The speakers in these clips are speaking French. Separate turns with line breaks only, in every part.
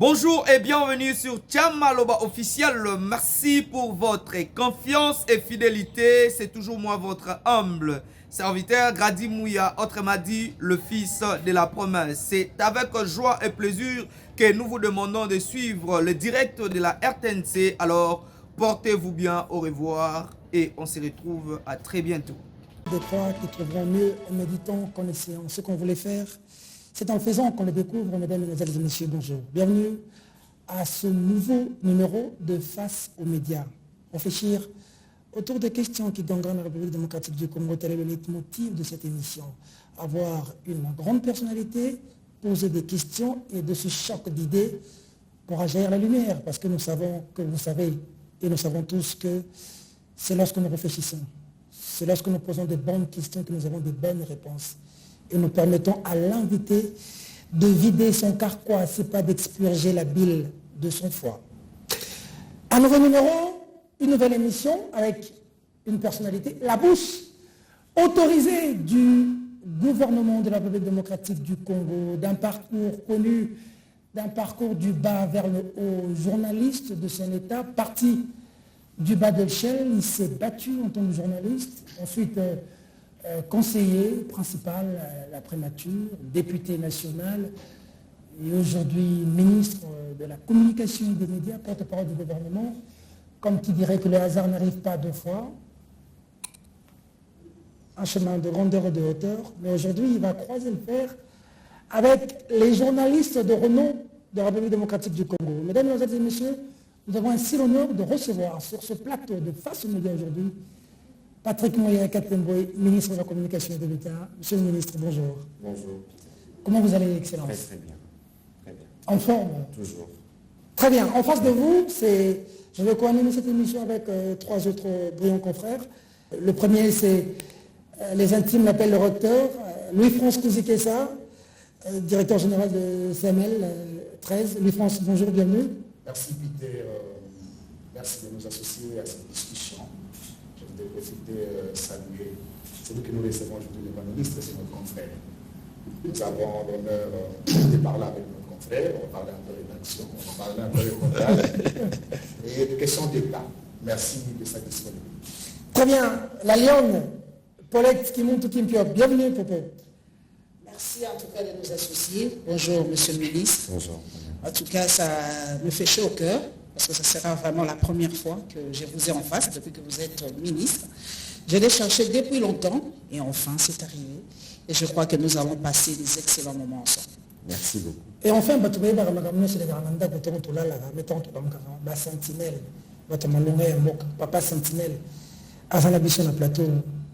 Bonjour et bienvenue sur Thiam Maloba officiel. Merci pour votre confiance et fidélité. C'est toujours moi, votre humble serviteur Grady Mouya, autrement dit le fils de la promesse. C'est avec joie et plaisir que nous vous demandons de suivre le direct de la RTNC. Alors, portez-vous bien, au revoir et on se retrouve à très bientôt.
Des trois qui trouveront mieux en méditant qu'en essayant. Ce qu'on voulait faire, c'est en le faisant qu'on le découvre, mesdames, mesdemoiselles et messieurs, bonjour. Bienvenue à ce nouveau numéro de Face aux médias. Réfléchir autour des questions qui gangrènent la République démocratique du Congo. Tel est le leitmotiv de cette émission. Avoir une grande personnalité, poser des questions et de ce choc d'idées pour agir la lumière. Parce que nous savons que vous savez, et nous savons tous que c'est lorsque nous réfléchissons, c'est lorsque nous posons de bonnes questions que nous avons de bonnes réponses. Et nous permettons à l'invité de vider son carquois, c'est pas d'expurger la bile de son foie. Un nouveau numéro, une nouvelle émission avec une personnalité, la bouche autorisée du gouvernement de la République démocratique du Congo, d'un parcours connu, d'un parcours du bas vers le haut, journaliste de son état, parti du bas de l'échelle, il s'est battu en tant que journaliste, ensuite conseiller principal à la prémature, député national et aujourd'hui ministre de la communication et des médias, porte-parole du gouvernement, comme qui dirait que le hasard n'arrive pas deux fois, un chemin de grandeur et de hauteur, mais aujourd'hui il va croiser le fer avec les journalistes de renom de la République démocratique du Congo. Mesdames, Mesdemoiselles et Messieurs, nous avons ainsi l'honneur de recevoir sur ce plateau de Face aux médias aujourd'hui Patrick Moya Katemboy, ministre de la Communication et de l'État. Monsieur le ministre, bonjour.
Bonjour.
Comment vous allez, Excellence?
Très bien. Très bien.
En forme?
Toujours.
Très bien. En face de vous, je vais co-animer cette émission avec trois autres brillants confrères. Le premier, c'est les intimes l'appellent le recteur, Louis-France Kouzikessa, directeur général de CML 13. Louis-France, bonjour, bienvenue.
Merci Peter, merci de nous associer à cette discussion. Je voudrais profiter saluer celui que nous recevons aujourd'hui, le Premier ministre, c'est notre confrère. Nous avons l'honneur de parler avec notre confrère, on va parler un peu rédaction, on va parler un peu reportage et de questions d'État. Merci de sa disponibilité.
Très bien, la lionne, Paulette Kimuntu Kimpiop, bienvenue Popo.
Merci en tout cas de nous associer. Bonjour Monsieur le ministre.
Bonjour.
En tout cas, ça me fait chaud au cœur, parce que ça sera vraiment la première fois que je vous ai en face, depuis que vous êtes ministre. Je l'ai cherché depuis longtemps, et enfin c'est arrivé. Et je crois que nous allons passer des excellents moments ensemble.
Merci beaucoup.
Et enfin, Papa Sentinelle, avant la mission à plateau,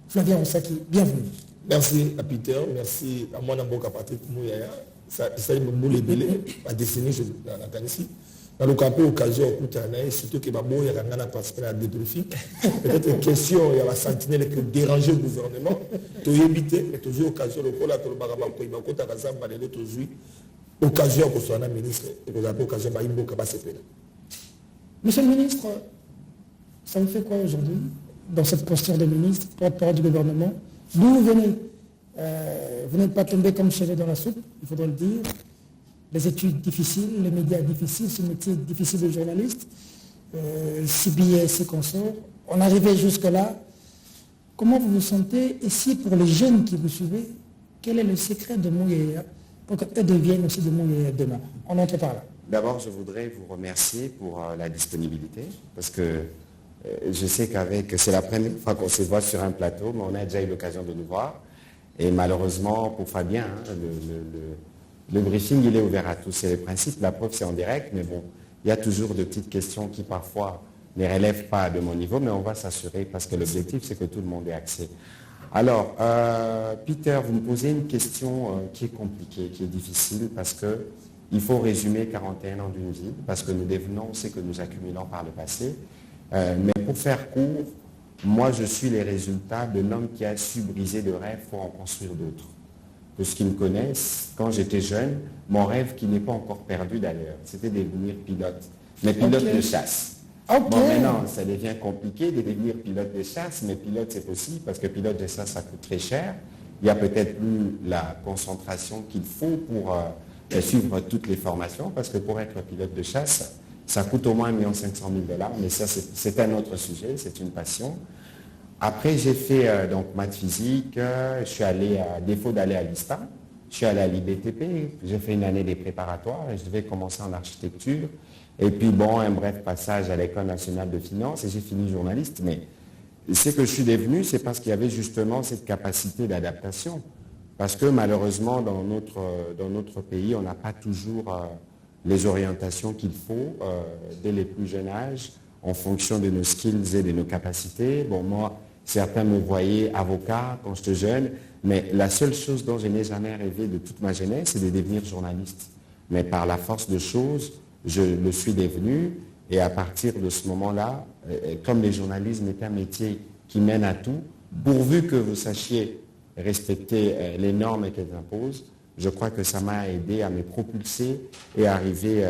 Flavien Onsaki, bienvenue.
Merci à Peter, merci à moi Namboka Patrick Mouyaya. Ça me les belé, à décennie, je l'entends ici. Dans le cas peu occasion, surtout que Babo, il y a un participé à la débriefing. Peut-être une question, il y a la sentinelle qui dérangeait le gouvernement. Tu as évité, mais toujours occasion, le pôle à tout le barabako, il m'a contacté à Kazam, il toujours occasion pour son ministre, et pour la occasion, il m'a contacté.
Monsieur le ministre, ça vous fait quoi aujourd'hui, dans cette posture de ministre, porte-parole du gouvernement? D'où vous venez? Vous n'êtes pas tombé comme cheveux dans la soupe, il faudrait le dire. Les études difficiles, les médias difficiles, ce métier difficile de journaliste, CBS et consorts. On arrivait jusque-là. Comment vous vous sentez? Et si pour les jeunes qui vous suivez, quel est le secret de Mouyaya pour qu'eux deviennent aussi de Mouyaya demain? On entre par là.
D'abord, je voudrais vous remercier pour la disponibilité, parce que je sais c'est la première fois qu'on se voit sur un plateau, mais on a déjà eu l'occasion de nous voir. Et malheureusement, pour Fabien, le briefing, il est ouvert à tous. C'est le principe, la preuve, c'est en direct, mais bon, il y a toujours de petites questions qui parfois ne relèvent pas de mon niveau, mais on va s'assurer parce que l'objectif, c'est que tout le monde ait accès. Alors, Peter, vous me posez une question qui est compliquée, qui est difficile, parce qu'il faut résumer 41 ans d'une vie, parce que nous devenons ce que nous accumulons par le passé. Mais pour faire court, moi, je suis les résultats de l'homme qui a su briser de rêves pour en construire d'autres. De ce qu'ils me connaissent, quand j'étais jeune, mon rêve qui n'est pas encore perdu d'ailleurs, c'était de devenir pilote. Mais pilote de chasse. Bon, maintenant, ça devient compliqué de devenir pilote de chasse, mais pilote, c'est possible, parce que pilote de chasse, ça coûte très cher. Il y a peut-être plus la concentration qu'il faut suivre toutes les formations, parce que pour être pilote de chasse, ça coûte au moins 1 500 000 $, mais ça c'est un autre sujet, c'est une passion. Après j'ai fait donc maths physique, je suis allé, à défaut d'aller à l'ISTA, je suis allé à l'IBTP, j'ai fait une année des préparatoires et je devais commencer en architecture. Et puis bon, un bref passage à l'École nationale de finance et j'ai fini journaliste. Mais ce que je suis devenu, c'est parce qu'il y avait justement cette capacité d'adaptation. Parce que malheureusement, dans notre pays, on n'a pas toujours les orientations qu'il faut dès les plus jeunes âges, en fonction de nos skills et de nos capacités. Bon, moi, certains me voyaient avocat quand j'étais jeune, mais la seule chose dont je n'ai jamais rêvé de toute ma jeunesse, c'est de devenir journaliste. Mais par la force de choses, je le suis devenu, et à partir de ce moment-là, comme le journalisme est un métier qui mène à tout, pourvu que vous sachiez respecter les normes qu'elles imposent, je crois que ça m'a aidé à me propulser et à arriver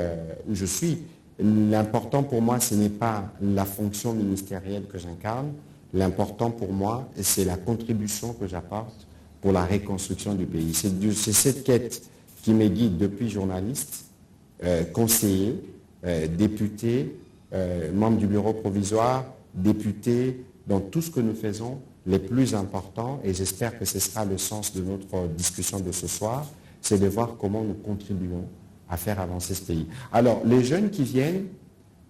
où je suis. L'important pour moi, ce n'est pas la fonction ministérielle que j'incarne, l'important pour moi, c'est la contribution que j'apporte pour la reconstruction du pays. C'est cette quête qui me guide depuis journaliste, conseiller, député, membre du bureau provisoire, député, dans tout ce que nous faisons, les plus importants, et j'espère que ce sera le sens de notre discussion de ce soir, c'est de voir comment nous contribuons à faire avancer ce pays. Alors, les jeunes qui viennent,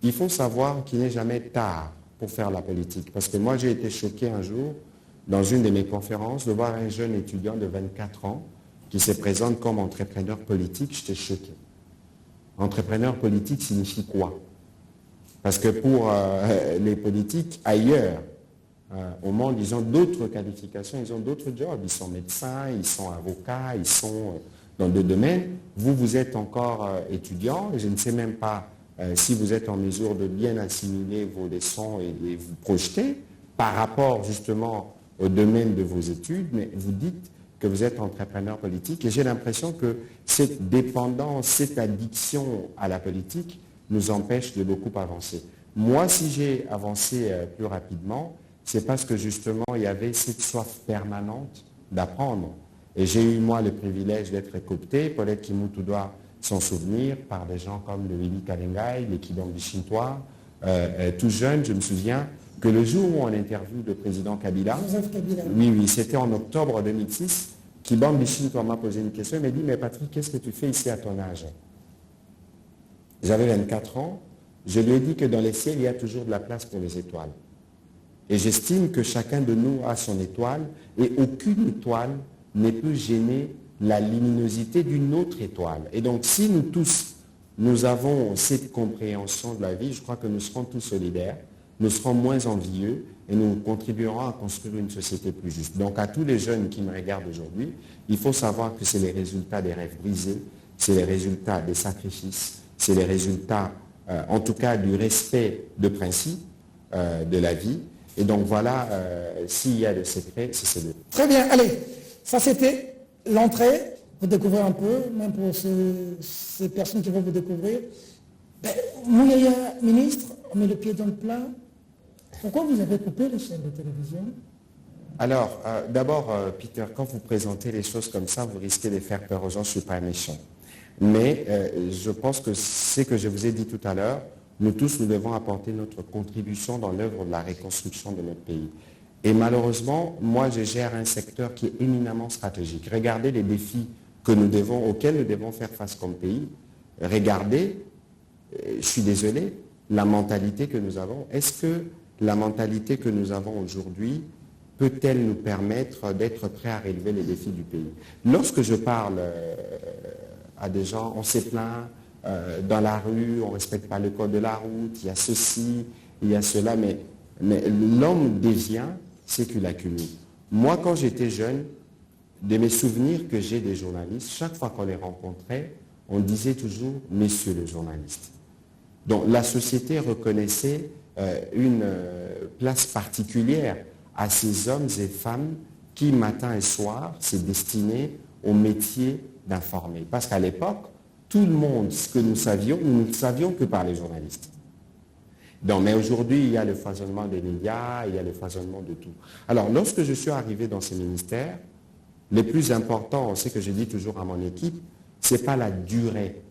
il faut savoir qu'il n'est jamais tard pour faire la politique. Parce que moi, j'ai été choqué un jour, dans une de mes conférences, de voir un jeune étudiant de 24 ans qui se présente comme entrepreneur politique. J'étais choqué. Entrepreneur politique signifie quoi? Parce que pour les politiques ailleurs, au monde, ils ont d'autres qualifications, ils ont d'autres jobs. Ils sont médecins, ils sont avocats, ils sont dans d'autres domaines. Vous, vous êtes encore étudiant. Je ne sais même pas si vous êtes en mesure de bien assimiler vos leçons et vous projeter par rapport justement au domaine de vos études, mais vous dites que vous êtes entrepreneur politique. Et j'ai l'impression que cette dépendance, cette addiction à la politique nous empêche de beaucoup avancer. Moi, si j'ai avancé plus rapidement, c'est parce que justement, il y avait cette soif permanente d'apprendre. Et j'ai eu, moi, le privilège d'être coopté, peut-être Kimutu doit s'en souvenir, par des gens comme le Willy Kalengai, le Kidong Bichintois. Tout jeune, je me souviens que le jour où on interview le président Kabila, oui, c'était en octobre 2006, Kidong Bichintois m'a posé une question, il m'a dit, mais Patrick, qu'est-ce que tu fais ici à ton âge? J'avais 24 ans, je lui ai dit que dans les ciels, il y a toujours de la place pour les étoiles. Et j'estime que chacun de nous a son étoile et aucune étoile ne peut gêner la luminosité d'une autre étoile. Et donc, si nous tous, nous avons cette compréhension de la vie, je crois que nous serons tous solidaires, nous serons moins envieux et nous contribuerons à construire une société plus juste. Donc, à tous les jeunes qui me regardent aujourd'hui, il faut savoir que c'est les résultats des rêves brisés, c'est les résultats des sacrifices, c'est les résultats, en tout cas, du respect de principe de la vie. Et donc voilà, s'il y a le secret, c'est ces deux.
Très bien, allez, ça c'était l'entrée, vous découvrez un peu, même pour ces personnes qui vont vous découvrir. Ben, Mouyaya, ministre, on met le pied dans le plat. Pourquoi vous avez coupé les chaînes de télévision?
Alors, d'abord, Peter, quand vous présentez les choses comme ça, vous risquez de faire peur aux gens, je ne suis pas méchant. Mais je pense que ce que je vous ai dit tout à l'heure, nous tous, nous devons apporter notre contribution dans l'œuvre de la reconstruction de notre pays. Et malheureusement, moi, je gère un secteur qui est éminemment stratégique. Regardez les défis auxquels nous devons faire face comme pays. Regardez, je suis désolé, la mentalité que nous avons. Est-ce que la mentalité que nous avons aujourd'hui peut-elle nous permettre d'être prêts à relever les défis du pays? Lorsque je parle à des gens, on s'est plaint, dans la rue, on ne respecte pas le code de la route, il y a ceci, il y a cela, mais l'homme devient ce qu'il accumule. Moi, quand j'étais jeune, de mes souvenirs que j'ai des journalistes, chaque fois qu'on les rencontrait, on disait toujours « Messieurs le journaliste ». Donc la société reconnaissait une place particulière à ces hommes et femmes qui, matin et soir, se destinaient au métier d'informer. Parce qu'à l'époque, tout le monde, ce que nous ne le savions que par les journalistes. Donc, mais aujourd'hui, il y a le foisonnement des médias, il y a le foisonnement de tout. Alors, lorsque je suis arrivé dans ces ministères, les plus importants, c'est que je dis toujours à mon équipe, ce n'est pas la durée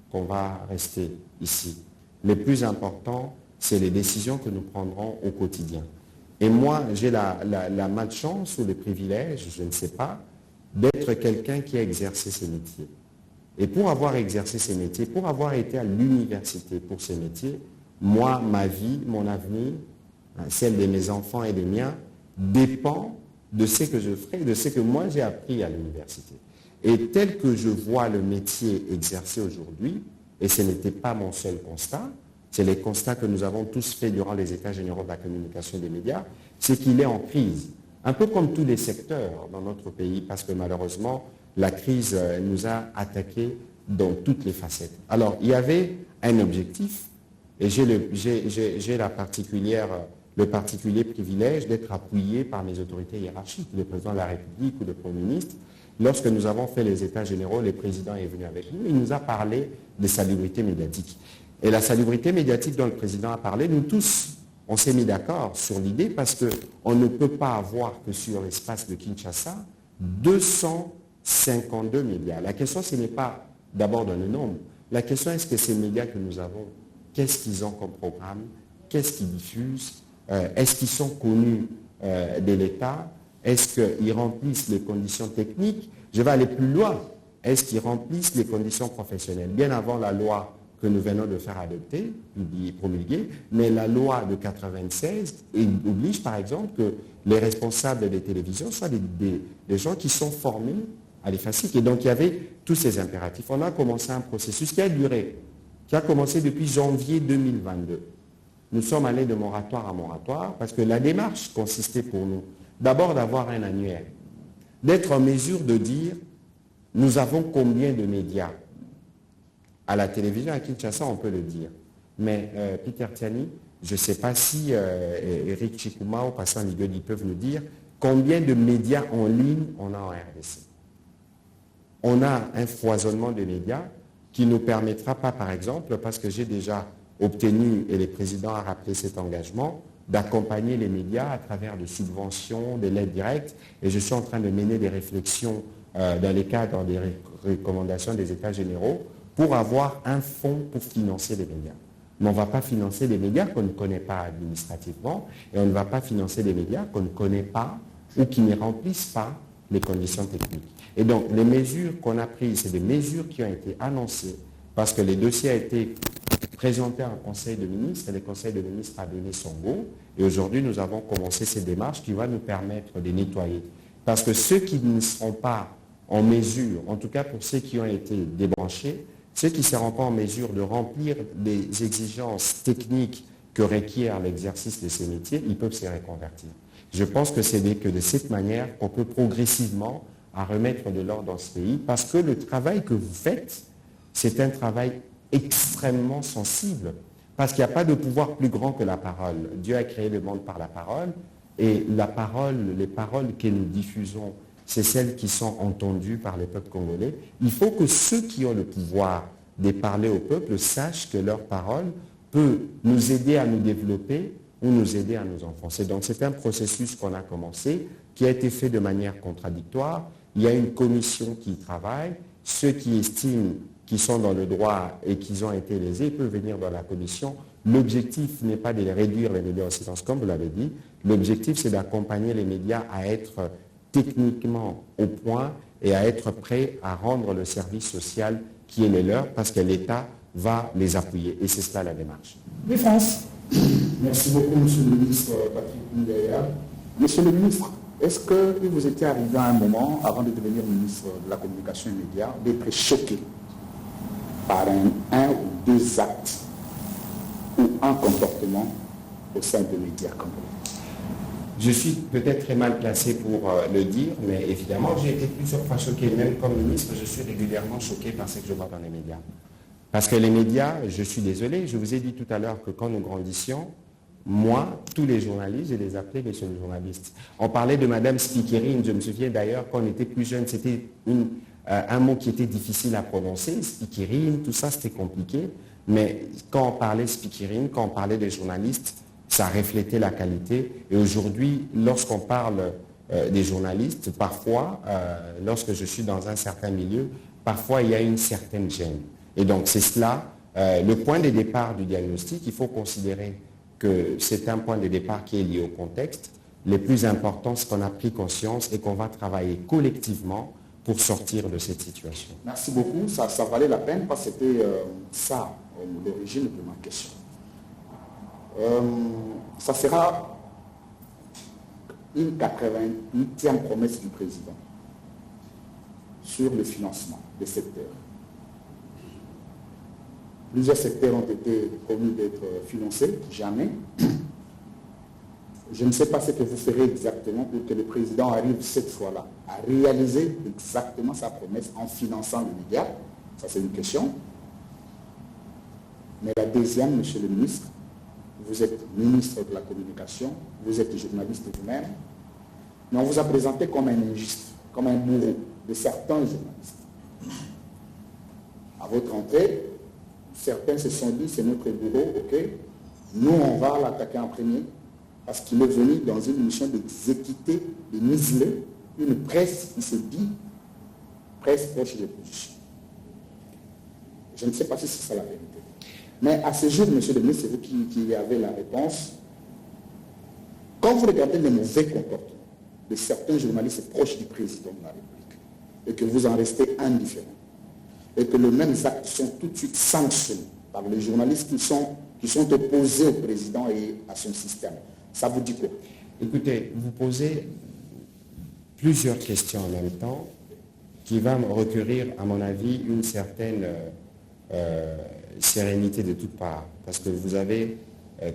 qu'on va rester ici. Le plus important, c'est les décisions que nous prendrons au quotidien. Et moi, j'ai la malchance ou le privilège, je ne sais pas, d'être quelqu'un qui a exercé ces métiers. Et pour avoir exercé ces métiers, pour avoir été à l'université pour ces métiers, moi, ma vie, mon avenir, celle de mes enfants et des miens, dépend de ce que je ferai, de ce que moi j'ai appris à l'université. Et tel que je vois le métier exercé aujourd'hui, et ce n'était pas mon seul constat, c'est les constats que nous avons tous faits durant les États généraux de la communication et des médias, c'est qu'il est en crise. Un peu comme tous les secteurs dans notre pays, parce que malheureusement, la crise nous a attaqués dans toutes les facettes. Alors, il y avait un objectif, et j'ai le particulier privilège d'être appuyé par mes autorités hiérarchiques, le président de la République ou le Premier ministre. Lorsque nous avons fait les États généraux, le président est venu avec nous, il nous a parlé de salubrité médiatique. Et la salubrité médiatique dont le président a parlé, nous tous, on s'est mis d'accord sur l'idée parce qu'on ne peut pas avoir que sur l'espace de Kinshasa 252 médias. La question, ce n'est pas d'abord dans le nombre. La question, est-ce que ces médias que nous avons, qu'est-ce qu'ils ont comme programme? Qu'est-ce qu'ils diffusent? Est-ce qu'ils sont connus de l'État? Est-ce qu'ils remplissent les conditions techniques? Je vais aller plus loin. Est-ce qu'ils remplissent les conditions professionnelles? Bien avant la loi que nous venons de faire adopter, promulguer, mais la loi de 1996 oblige par exemple que les responsables des télévisions soient des gens qui sont formés à l'EFASIC. Et donc il y avait tous ces impératifs. On a commencé un processus qui a duré, qui a commencé depuis janvier 2022. Nous sommes allés de moratoire à moratoire parce que la démarche consistait pour nous d'abord d'avoir un annuaire, d'être en mesure de dire nous avons combien de médias. À la télévision à Kinshasa, on peut le dire. Mais Peter Tiani, je ne sais pas si Eric Chikuma ou Passan Ligodi peuvent nous dire combien de médias en ligne on a en RDC. On a un foisonnement de médias qui ne nous permettra pas, par exemple, parce que j'ai déjà obtenu, et le président a rappelé cet engagement, d'accompagner les médias à travers des subventions, des aides directes, et je suis en train de mener des réflexions dans les cadres des recommandations des États généraux pour avoir un fonds pour financer les médias. Mais on ne va pas financer des médias qu'on ne connaît pas administrativement et on ne va pas financer des médias qu'on ne connaît pas ou qui ne remplissent pas les conditions techniques. Et donc, les mesures qu'on a prises, c'est des mesures qui ont été annoncées parce que les dossiers ont été présentés à un conseil de ministres et le conseil de ministres a donné son go. Et aujourd'hui, nous avons commencé ces démarches qui vont nous permettre de nettoyer. Parce que ceux qui ne seront pas en mesure, en tout cas pour ceux qui ont été débranchés, ceux qui ne seront pas en mesure de remplir les exigences techniques que requiert l'exercice de ces métiers, ils peuvent se reconvertir. Je pense que c'est que de cette manière qu'on peut progressivement remettre de l'ordre dans ce pays, parce que le travail que vous faites, c'est un travail extrêmement sensible, parce qu'il n'y a pas de pouvoir plus grand que la parole. Dieu a créé le monde par la parole, et la parole, les paroles que nous diffusons, c'est celles qui sont entendues par le peuple congolais. Il faut que ceux qui ont le pouvoir de parler au peuple sachent que leur parole peut nous aider à nous développer ou nous aider à nous enfoncer. Donc c'est un processus qu'on a commencé, qui a été fait de manière contradictoire. Il y a une commission qui travaille. Ceux qui estiment qu'ils sont dans le droit et qu'ils ont été lésés peuvent venir dans la commission. L'objectif n'est pas de réduire les médias au silence, comme vous l'avez dit. L'objectif, c'est d'accompagner les médias à être techniquement au point et à être prêts à rendre le service social qui est le leur, parce que l'État va les appuyer. Et c'est cela la démarche.
Oui, France.
Merci beaucoup, Monsieur le ministre Patrick Muyaya. Monsieur le ministre, est-ce que vous étiez arrivé à un moment, avant de devenir ministre de la Communication et des Médias, d'être choqué par un ou deux actes ou un comportement au sein des médias congolais?
Je suis peut-être très mal placé pour le dire, mais évidemment, j'ai été plusieurs fois choqué. Même comme ministre, je suis régulièrement choqué par ce que je vois dans les médias. Parce que les médias, je suis désolé, je vous ai dit tout à l'heure que quand nous grandissions, moi, tous les journalistes, je les appelais les journalistes. On parlait de Madame Spikirine, je me souviens d'ailleurs, quand on était plus jeune, c'était un mot qui était difficile à prononcer, Spikirine, tout ça, c'était compliqué. Mais quand on parlait Spikirine, quand on parlait des journalistes, ça reflétait la qualité. Et aujourd'hui, lorsqu'on parle des journalistes, parfois, lorsque je suis dans un certain milieu, parfois il y a une certaine gêne. Et donc c'est cela, le point de départ du diagnostic, il faut considérer que c'est un point de départ qui est lié au contexte. Le plus important, c'est qu'on a pris conscience et qu'on va travailler collectivement pour sortir de cette situation.
Merci beaucoup, ça valait la peine parce que c'était ça l'origine de ma question. Ça sera une 88e promesse du président sur le financement des secteurs. Plusieurs secteurs ont été promis d'être financés, jamais. Je ne sais pas ce que vous ferez exactement pour que le président arrive cette fois-là à réaliser exactement sa promesse en finançant les médias. Ça, c'est une question. Mais la deuxième, monsieur le ministre, vous êtes ministre de la Communication, vous êtes journaliste vous-même, mais on vous a présenté comme un injuste, comme un bourreau de certains journalistes. À votre entrée, certains se sont dit, c'est notre bourreau, ok, nous on va l'attaquer en premier, parce qu'il est venu dans une mission d'exécuter, de museler une presse qui se dit presse proche de l'opposition. Je ne sais pas si c'est ça la vérité. Mais à ce jour, monsieur le ministre, c'est vous qui avez la réponse. Quand vous regardez les mauvais comportements de certains journalistes proches du président de la République, et que vous en restez indifférent, et que les mêmes actes sont tout de suite sanctionnés par les journalistes qui sont opposés au président et à son système, ça vous dit quoi?
Écoutez, vous posez plusieurs questions en même temps qui va me requérir, à mon avis, une certaine sérénité de toutes parts. Parce que vous avez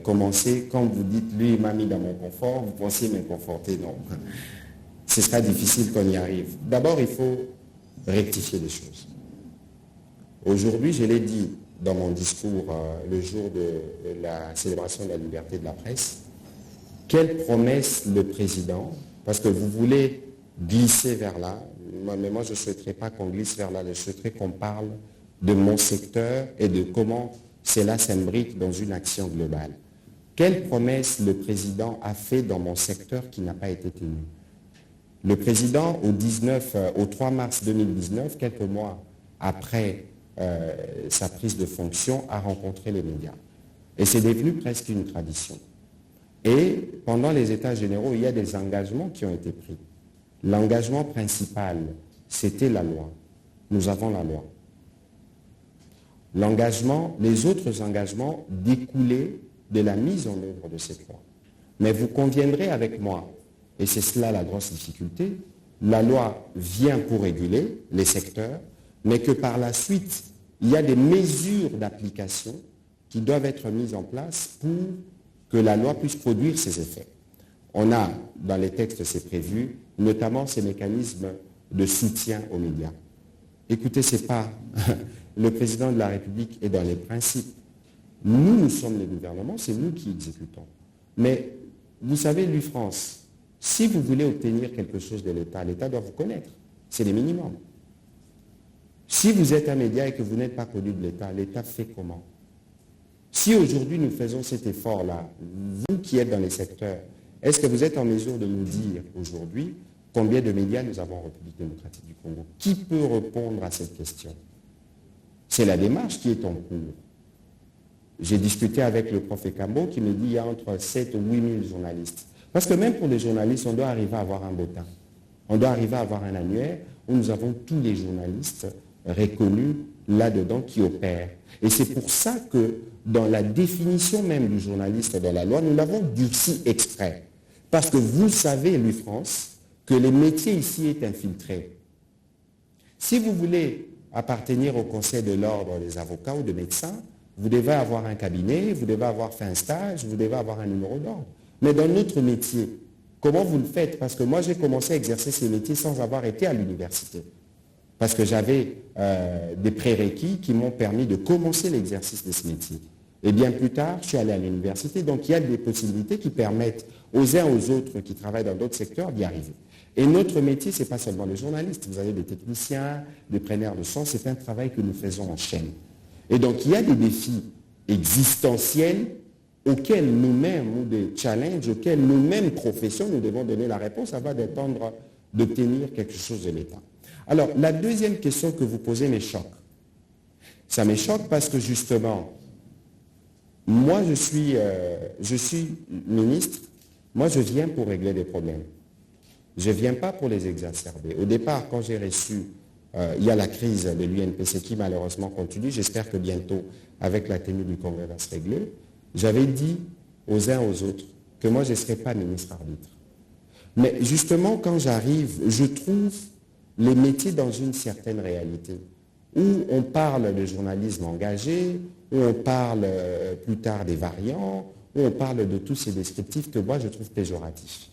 commencé, quand vous dites, lui, il m'a mis dans mon confort, vous pensez me conforter, non. Ce sera difficile qu'on y arrive. D'abord, il faut rectifier les choses. Aujourd'hui, je l'ai dit dans mon discours le jour de la célébration de la liberté de la presse, quelle promesse le président, parce que vous voulez glisser vers là, mais moi je ne souhaiterais pas qu'on glisse vers là, je souhaiterais qu'on parle de mon secteur et de comment cela s'imbrique dans une action globale. Quelle promesse le président a fait dans mon secteur qui n'a pas été tenue? Le président, au 3 mars 2019, quelques mois après sa prise de fonction, a rencontré les médias. Et c'est devenu presque une tradition. Et pendant les États généraux, il y a des engagements qui ont été pris. L'engagement principal, c'était la loi. Nous avons la loi. Les autres engagements découlaient de la mise en œuvre de cette loi. Mais vous conviendrez avec moi, et c'est cela la grosse difficulté, la loi vient pour réguler les secteurs, mais que par la suite, il y a des mesures d'application qui doivent être mises en place pour que la loi puisse produire ses effets. On a, dans les textes, c'est prévu, notamment ces mécanismes de soutien aux médias. Écoutez, c'est pas le président de la République est dans les principes. Nous sommes les gouvernements, c'est nous qui exécutons. Mais vous savez, l'UFrance, si vous voulez obtenir quelque chose de l'État, l'État doit vous connaître. C'est le minimum. Si vous êtes un média et que vous n'êtes pas connu de l'État fait comment? Si aujourd'hui nous faisons cet effort-là, vous qui êtes dans les secteurs, est-ce que vous êtes en mesure de nous dire aujourd'hui combien de médias nous avons en République démocratique du Congo? Qui peut répondre à cette question? C'est la démarche qui est en cours. J'ai discuté avec le prof Ekambo qui me dit qu'il y a entre 7 ou 8 000 journalistes. Parce que même pour les journalistes, on doit arriver à avoir un bottin. On doit arriver à avoir un annuaire où nous avons tous les journalistes reconnus là-dedans qui opèrent. Et c'est pour ça que dans la définition même du journaliste dans la loi, nous l'avons durci exprès. Parce que vous savez, l'UFrance, que le métier ici est infiltré. Si vous voulez appartenir au Conseil de l'ordre des avocats ou des médecins, vous devez avoir un cabinet, vous devez avoir fait un stage, vous devez avoir un numéro d'ordre. Mais dans notre métier, comment vous le faites? Parce que moi, j'ai commencé à exercer ce métier sans avoir été à l'université. Parce que j'avais des prérequis qui m'ont permis de commencer l'exercice de ce métier. Et bien plus tard, je suis allé à l'université. Donc, il y a des possibilités qui permettent aux uns aux autres qui travaillent dans d'autres secteurs d'y arriver. Et notre métier, ce n'est pas seulement les journalistes. Vous avez des techniciens, des preneurs de son. C'est un travail que nous faisons en chaîne. Et donc, il y a des défis existentiels auxquels nous-mêmes, ou des challenges auxquels nous-mêmes, professions, nous devons donner la réponse avant d'obtenir quelque chose de l'État. Alors, la deuxième question que vous posez me choque. Ça me choque parce que justement, moi je suis ministre, moi je viens pour régler des problèmes. Je ne viens pas pour les exacerber. Au départ, quand j'ai reçu, il y a la crise de l'UNPC qui malheureusement continue, j'espère que bientôt, avec la tenue du Congrès, va se régler. J'avais dit aux uns aux autres que moi je ne serais pas ministre arbitre. Mais justement, quand j'arrive, je trouve les métiers dans une certaine réalité, où on parle de journalisme engagé, où on parle plus tard des variants, où on parle de tous ces descriptifs que moi je trouve péjoratifs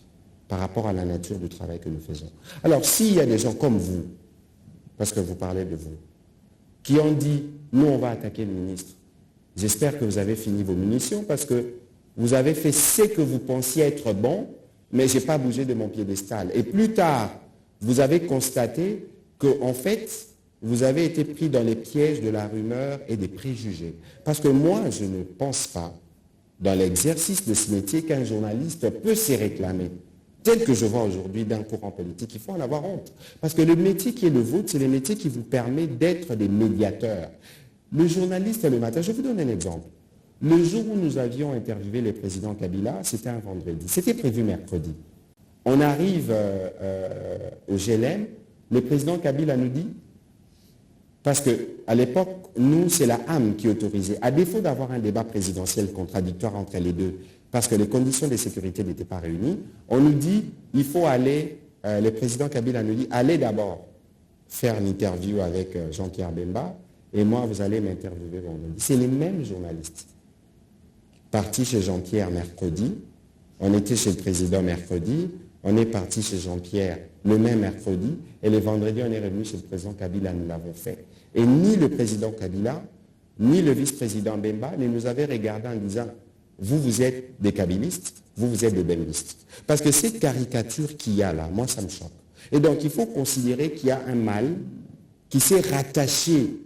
par rapport à la nature du travail que nous faisons. Alors s'il y a des gens comme vous, parce que vous parlez de vous, qui ont dit, nous on va attaquer le ministre, j'espère que vous avez fini vos munitions parce que vous avez fait ce que vous pensiez être bon, mais je n'ai pas bougé de mon piédestal. Et plus tard, vous avez constaté qu'en fait, vous avez été pris dans les pièges de la rumeur et des préjugés. Parce que moi, je ne pense pas, dans l'exercice de ce métier, qu'un journaliste peut se réclamer, tel que je vois aujourd'hui d'un courant politique. Il faut en avoir honte. Parce que le métier qui est le vôtre, c'est le métier qui vous permet d'être des médiateurs. Le journaliste, le matin, je vous donne un exemple. Le jour où nous avions interviewé le président Kabila, c'était un vendredi. C'était prévu mercredi. On arrive au GLM, le président Kabila nous dit, parce qu'à l'époque, nous, c'est la âme qui autorisait, à défaut d'avoir un débat présidentiel contradictoire entre les deux, parce que les conditions de sécurité n'étaient pas réunies, on nous dit, il faut aller, le président Kabila nous dit, allez d'abord faire l'interview avec Jean-Pierre Bemba, et moi, vous allez m'interviewer vendredi. C'est les mêmes journalistes. Parti chez Jean-Pierre mercredi, on était chez le président mercredi, on est parti chez Jean-Pierre le même mercredi, et le vendredi, on est revenu chez le président Kabila, nous l'avons fait. Et ni le président Kabila, ni le vice-président Bemba ne nous avaient regardé en disant, vous êtes des kabilistes, vous êtes des bembistes. Parce que cette caricature qu'il y a là, moi, ça me choque. Et donc, il faut considérer qu'il y a un mal qui s'est rattaché,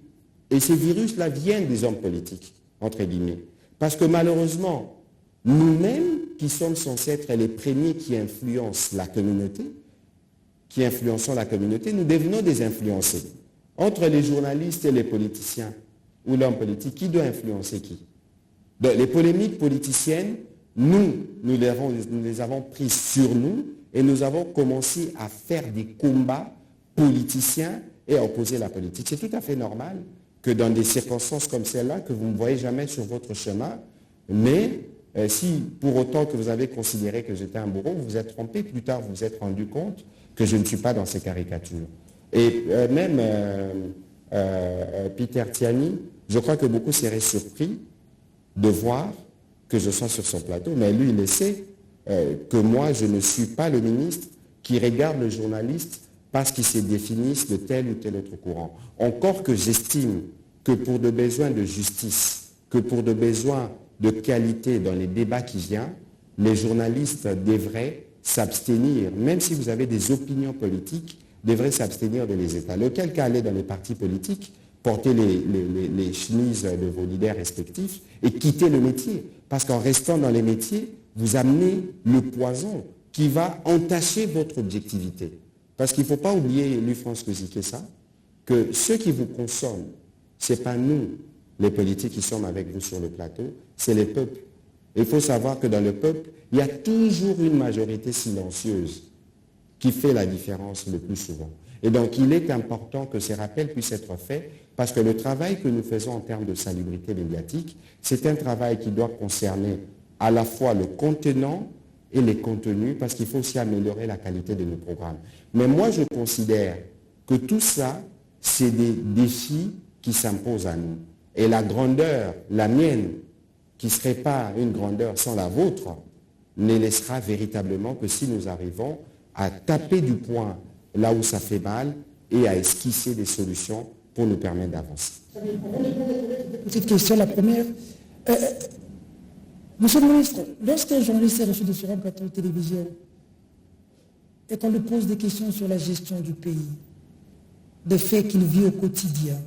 et ces virus-là viennent des hommes politiques, entre guillemets. Parce que malheureusement, nous-mêmes, qui sommes censés être les premiers qui influencent la communauté, nous devenons des influencés. Entre les journalistes et les politiciens, ou l'homme politique, qui doit influencer qui? Donc, les polémiques politiciennes, nous les avons prises sur nous, et nous avons commencé à faire des combats politiciens et à opposer la politique. C'est tout à fait normal que dans des circonstances comme celle-là, que vous ne voyez jamais sur votre chemin, mais si pour autant que vous avez considéré que j'étais un bourreau, vous vous êtes trompé, plus tard vous vous êtes rendu compte que je ne suis pas dans ces caricatures. Et même Peter Tiani, je crois que beaucoup seraient surpris de voir que je sois sur son plateau, mais lui il le sait que moi je ne suis pas le ministre qui regarde le journaliste parce qu'ils se définissent de tel ou tel autre courant. Encore que j'estime que pour des besoins de justice, que pour des besoins de qualité dans les débats qui viennent, les journalistes devraient s'abstenir, même si vous avez des opinions politiques, devraient s'abstenir de les étaler. Auquel cas aller dans les partis politiques, porter les chemises de vos leaders respectifs et quitter le métier. Parce qu'en restant dans les métiers, vous amenez le poison qui va entacher votre objectivité. Parce qu'il ne faut pas oublier, Louis-France Kozikessa, que ceux qui vous consomment, ce n'est pas nous, les politiques qui sommes avec vous sur le plateau, c'est les peuples. Il faut savoir que dans le peuple, il y a toujours une majorité silencieuse qui fait la différence le plus souvent. Et donc, il est important que ces rappels puissent être faits parce que le travail que nous faisons en termes de salubrité médiatique, c'est un travail qui doit concerner à la fois le contenant et les contenus parce qu'il faut aussi améliorer la qualité de nos programmes. Mais moi, je considère que tout ça, c'est des défis qui s'imposent à nous. Et la grandeur, la mienne, qui ne serait pas une grandeur sans la vôtre, ne laissera véritablement que si nous arrivons à taper du poing là où ça fait mal et à esquisser des solutions pour nous permettre d'avancer.
Petite question, la première. Monsieur le ministre, lorsqu'un journaliste est reçu sur un plateau de télévision et qu'on lui pose des questions sur la gestion du pays, des faits qu'il vit au quotidien,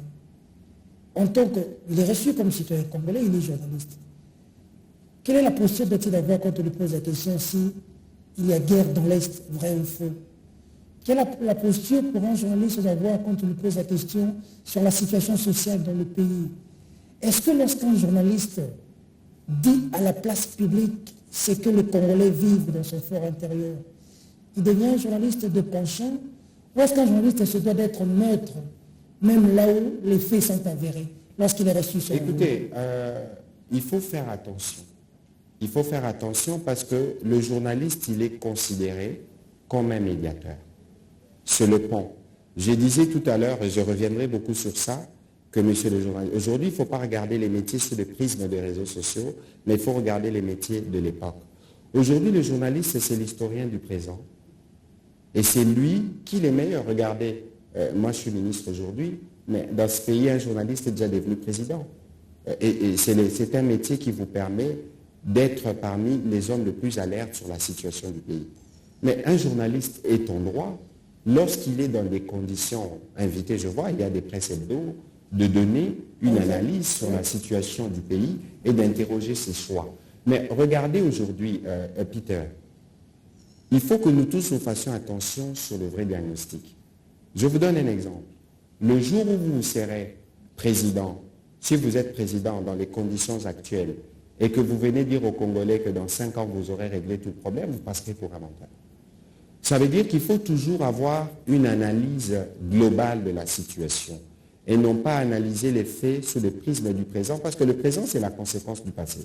en tant qu'il est reçu comme citoyen congolais, il est journaliste. Quelle est la posture doit-il avoir quand on lui pose la question si il y a guerre dans l'Est, vrai ou faux? Quelle est la posture pour un journaliste d'avoir quand on lui pose la question sur la situation sociale dans le pays? Est-ce que lorsqu'un journaliste dit à la place publique ce que les Congolais vivent dans son fort intérieur, il devient un journaliste de penchant, ou est-ce qu'un journaliste se doit d'être neutre, même là où les faits sont avérés, lorsqu'il est reçu sur
Écoutez, il faut faire attention. Il faut faire attention parce que le journaliste, il est considéré comme un médiateur. C'est le pont. Je disais tout à l'heure, et je reviendrai beaucoup sur ça, que monsieur le journaliste, aujourd'hui, il ne faut pas regarder les métiers sous le prisme des réseaux sociaux, mais il faut regarder les métiers de l'époque. Aujourd'hui, le journaliste, c'est l'historien du présent. Et c'est lui qui est le meilleur. Regardez, moi je suis ministre aujourd'hui, mais dans ce pays, un journaliste est déjà devenu président. Et c'est un métier qui vous permet d'être parmi les hommes les plus alertes sur la situation du pays. Mais un journaliste est en droit, lorsqu'il est dans des conditions invitées, je vois, il y a des presses hebdo, de donner une analyse sur la situation du pays et d'interroger ses choix. Mais regardez aujourd'hui, Peter, il faut que nous tous nous fassions attention sur le vrai diagnostic. Je vous donne un exemple. Le jour où vous serez président, si vous êtes président dans les conditions actuelles, et que vous venez dire aux Congolais que dans 5 ans vous aurez réglé tout le problème, vous passerez pour un menteur. Ça veut dire qu'il faut toujours avoir une analyse globale de la situation et non pas analyser les faits sous le prisme du présent, parce que le présent, c'est la conséquence du passé.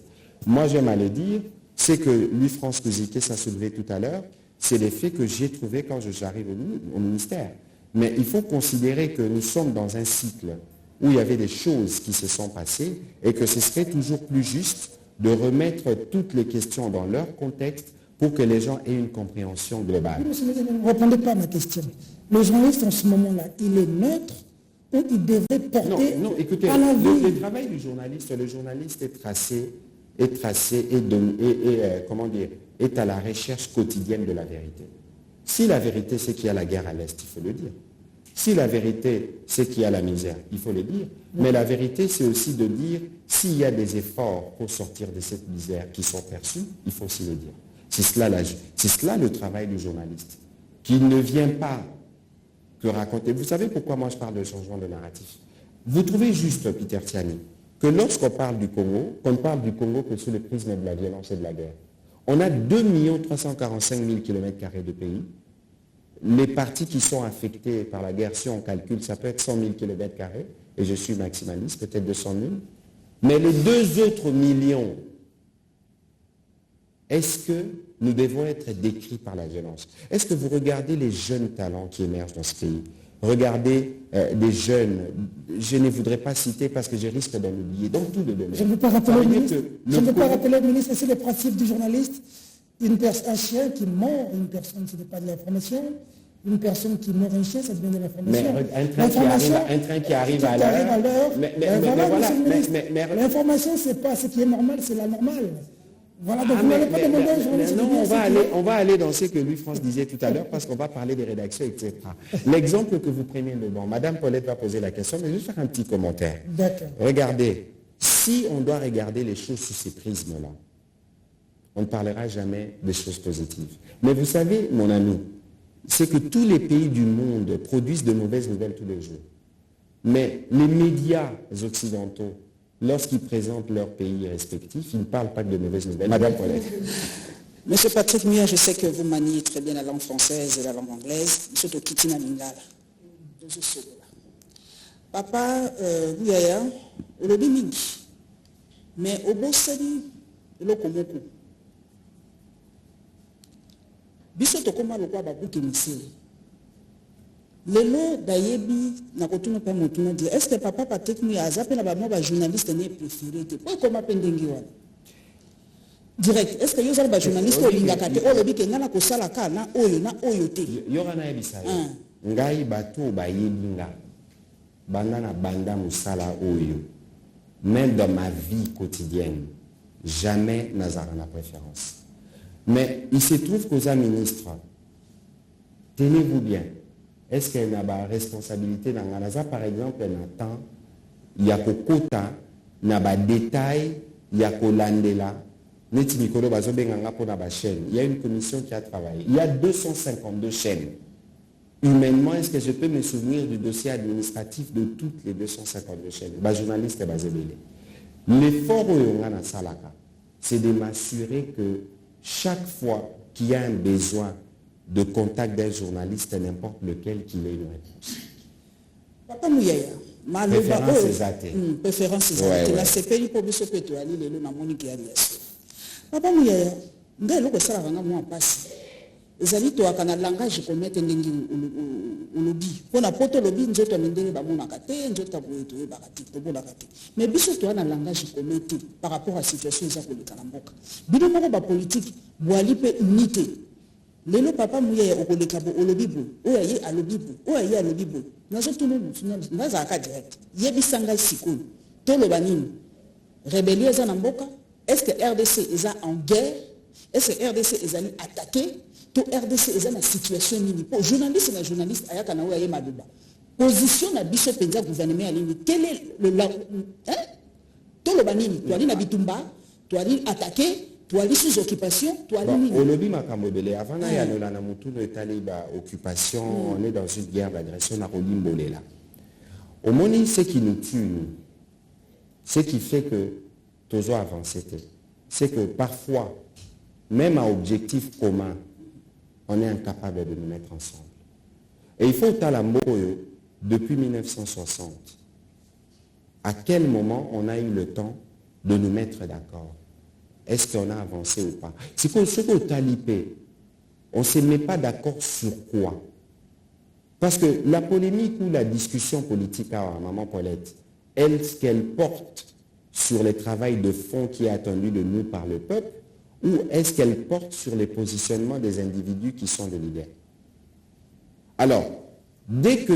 Moi, j'aime à le dire, c'est que Louis-France Kouziké s'est soulevé tout à l'heure, c'est les faits que j'ai trouvés quand j'arrive au ministère. Mais il faut considérer que nous sommes dans un cycle où il y avait des choses qui se sont passées et que ce serait toujours plus juste de remettre toutes les questions dans leur contexte pour que les gens aient une compréhension globale.
Ne répondez pas à ma question. Le journaliste en ce moment-là, il est neutre ou il devrait porter
non, écoutez,
à la vie?
Le travail du journaliste, le journaliste est tracé comment dire, est à la recherche quotidienne de la vérité. Si la vérité c'est qu'il y a la guerre à l'Est, il faut le dire. Si la vérité c'est qu'il y a la misère, il faut le dire. Mais la vérité c'est aussi de dire s'il y a des efforts pour sortir de cette misère qui sont perçus, il faut aussi le dire. C'est cela le travail du journaliste, qui ne vient pas que raconter. Vous savez pourquoi moi je parle de changement de narratif? Vous trouvez juste, Peter Tiani, que lorsqu'on parle du Congo, qu'on ne parle du Congo que sous le prisme de la violence et de la guerre. On a 2 345 000 km² de pays. Les parties qui sont affectées par la guerre, si on calcule, ça peut être 100 000 km², et je suis maximaliste, peut-être 200 000. Mais les 2 autres millions, est-ce que nous devons être décrits par la violence? Est-ce que vous regardez les jeunes talents qui émergent dans ce pays? Regardez des jeunes, je ne voudrais pas citer parce que je risque d'en oublier, dans tout le domaine.
Je ne veux pas rappeler au ministre, c'est le principe du journaliste. Un chien qui mord une personne, ce n'est pas de l'information. Une personne qui mord un chien, ça devient de l'information.
Un train qui arrive à l'heure.
L'information, ce n'est pas ce qui est normal, c'est la normale. Voilà, donc vous n'allez pas demander à un journaliste.
Non, on va aller dans ce que Louis-France disait tout à l'heure parce qu'on va parler des rédactions, etc. L'exemple que vous prenez dedans, Madame Paulette va poser la question, mais je vais faire un petit commentaire.
D'accord.
Regardez, si on doit regarder les choses sous ces prismes-là, on ne parlera jamais des choses positives. Mais vous savez, mon ami, c'est que tous les pays du monde produisent de mauvaises nouvelles tous les jours. Mais les médias occidentaux, lorsqu'ils présentent leurs pays respectifs, ils ne parlent pas que de mauvaises nouvelles. Madame Paulette.
Monsieur Patrick Mouya, je sais que vous maniez très bien la langue française et la langue anglaise. Monsieur Tokitina Lingala. Papa, Bouyaya, Olobi Mingi. Mais au Bossani, Lokomoko. Biso tokoma lokwa babuki misili. Lelo dayebi na kotuna pa motuna dire est-ce que papa Patrick Mouya azape na ba mo ba journaliste ne préféré te po koma pendengi wana direct est-ce que yo za ba journaliste olingaka te olobi ke ngana ko sala kana oyo te
yora na yebisa ngai bato bayebinga banda na banda musala oyo même dans ma vie quotidienne jamais nazara na préférence. Mais il se trouve qu'aux ministres, tenez-vous bien, est-ce qu'elle n'a pas responsabilité dans Ganaza, par exemple, elle attend, il y a qu'au quota, il y a des détails, il y a qu'au landela, il y a une commission qui a travaillé. Il y a 252 chaînes. humainement, est-ce que je peux me souvenir du dossier administratif de toutes les 252 chaînes? Journaliste et Bazébélé. L'effort au Yongana Salaka, c'est de m'assurer que chaque fois qu'il y a un besoin de contact d'un journaliste, n'importe lequel, qu'il ait une réponse.
Papa Mouyaya,
Préférence c'est athée.
Préférence c'est athée. La CPI pour biso peto ali lelo na moni ki ali yaso. Papa Mouyaya, ngai loko sala vanga mwa pasi. Ezali to akana langage ko mettre ndengi olobi. Pona poto lobi nzoto ndenge ba mona kate, nzoto boeto e bakati to bola kate. Mais biso to ana langage ko mettre par rapport à situation za ko lekana mboka. Bino moko ba politique boali pe unité. Lelo papa Mouyaya okoleka bo olobi bo. Oyaye alobi bo. Oyaye alobi bo. Nazo tout le monde naza aka direct. Yebisanga sikolo. Toloba nini? Rébellion za na mboka? Est-ce que RDC est en guerre? Est-ce que RDC est attaqué? Tout RDC est dans la situation nini? Pour journaliste et journaliste ayaka na oyaye maduba. Position na biso penza gouvernement à l'ini. Quel est le Toloba nini? Toali na bitumba, toali attaqué, toali sous occupation, toali nini?
Olobi makamobele avant na ya lola na mutuno etali ba occupation, on est dans une guerre d'agression na Rolimbolé là. Au moni ce qui nous tue nous, ce qui fait que toujours avancer, c'est que parfois même à objectif commun, on est incapable de nous mettre ensemble. Et il faut talamboyo depuis 1960. À quel moment on a eu le temps de nous mettre d'accord? Est-ce qu'on a avancé ou pas? C'est qu'on se talipé. On ne se met pas d'accord sur quoi? Parce que la polémique ou la discussion politique à Maman Paulette, est-ce qu'elle porte sur le travail de fond qui est attendu de nous par le peuple, ou est-ce qu'elle porte sur les positionnements des individus qui sont de l'idée? Alors, dès que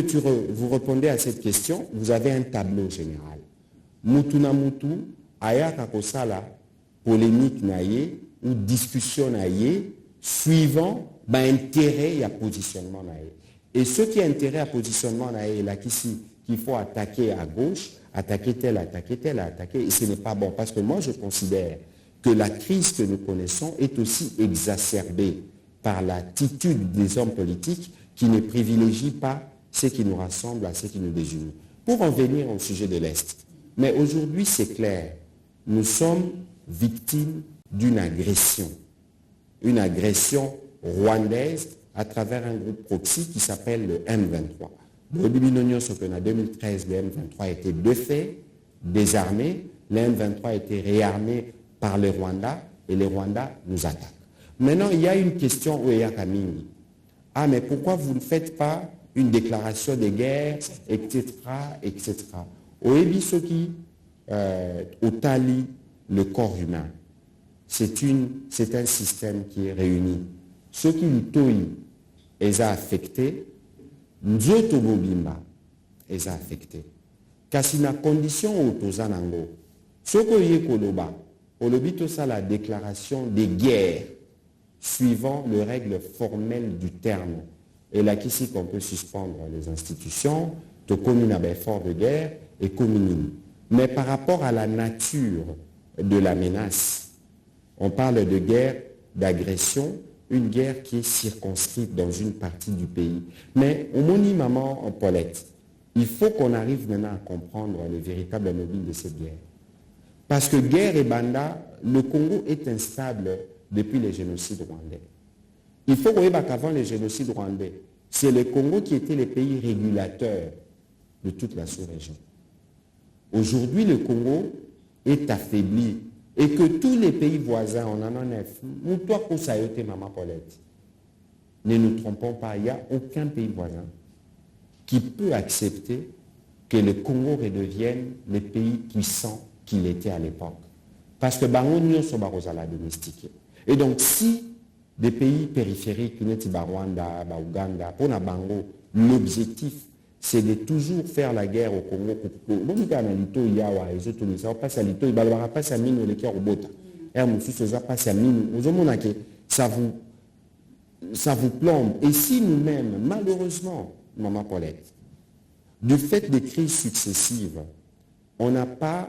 vous répondez à cette question, vous avez un tableau général. Mutuna mutu, ayaka kosala, polémique naïe, ou discussion naïe, suivant intérêt et positionnement naïe. Et ce qui est intérêt à positionnement naïe, là, qu'il faut attaquer à gauche, attaquer tel, et ce n'est pas bon. Parce que moi, je considère que la crise que nous connaissons est aussi exacerbée par l'attitude des hommes politiques qui ne privilégient pas ce qui nous rassemble à ce qui nous désunit. Pour en venir au sujet de l'Est, mais aujourd'hui c'est clair, nous sommes victimes d'une agression rwandaise à travers un groupe proxy qui s'appelle le M23. En 2013, le M23 a été défait, désarmé, le M23 a été réarmé par le Rwanda et le Rwanda nous attaque. Maintenant, il y a une question où il y a Kamini. Ah, mais pourquoi vous ne faites pas une déclaration de guerre, etc., etc. Au Ebisoki, au Tali, le corps humain, c'est un système qui est réuni. Ceux qui l'itoyi, les a affectés, Nzoto Bobimba, les a affectés. Kasi na condition au Tozanango, Soko Yekoloba, Olobito ça la déclaration de guerre suivant les règles formelles du terme. Et là, ici, qu'on peut suspendre les institutions, de commune à effort de guerre et commune. Mais par rapport à la nature de la menace, on parle de guerre, d'agression, une guerre qui est circonscrite dans une partie du pays. Mais au moni maman en Paulette, il faut qu'on arrive maintenant à comprendre le véritable mobile de cette guerre. Parce que guerre et banda, le Congo est instable depuis les génocides rwandais. Il faut voir qu'avant les génocides rwandais, c'est le Congo qui était le pays régulateur de toute la sous-région. Aujourd'hui, le Congo est affaibli et que tous les pays voisins, on en a 9, nous, toi, Kosayote, Maman Paulette, ne nous trompons pas, il n'y a aucun pays voisin qui peut accepter que le Congo redevienne le pays puissant qu'il était à l'époque. Parce que Bango sont domestiqués. Et donc, si des pays périphériques, Rwanda, Ouganda, pour Bango, l'objectif, c'est de toujours faire la guerre au Congo. Ça vous plombe. Et si nous-mêmes, malheureusement, Maman Paulette, du fait des crises successives, on n'a pas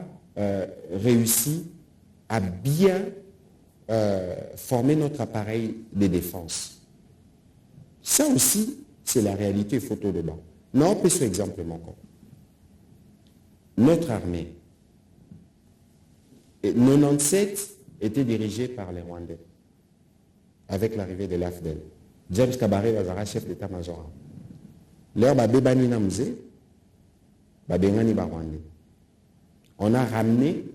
réussi à bien former notre appareil de défense. Ça aussi, c'est la réalité photo de bas. Non, on peut ce exemple encore. Notre armée, 97 était dirigée par les Rwandais, avec l'arrivée de l'AFDEL. James Kabaré Bazara, chef d'état-major. Leur babébani namze, babengani ba Rwandais. On a ramené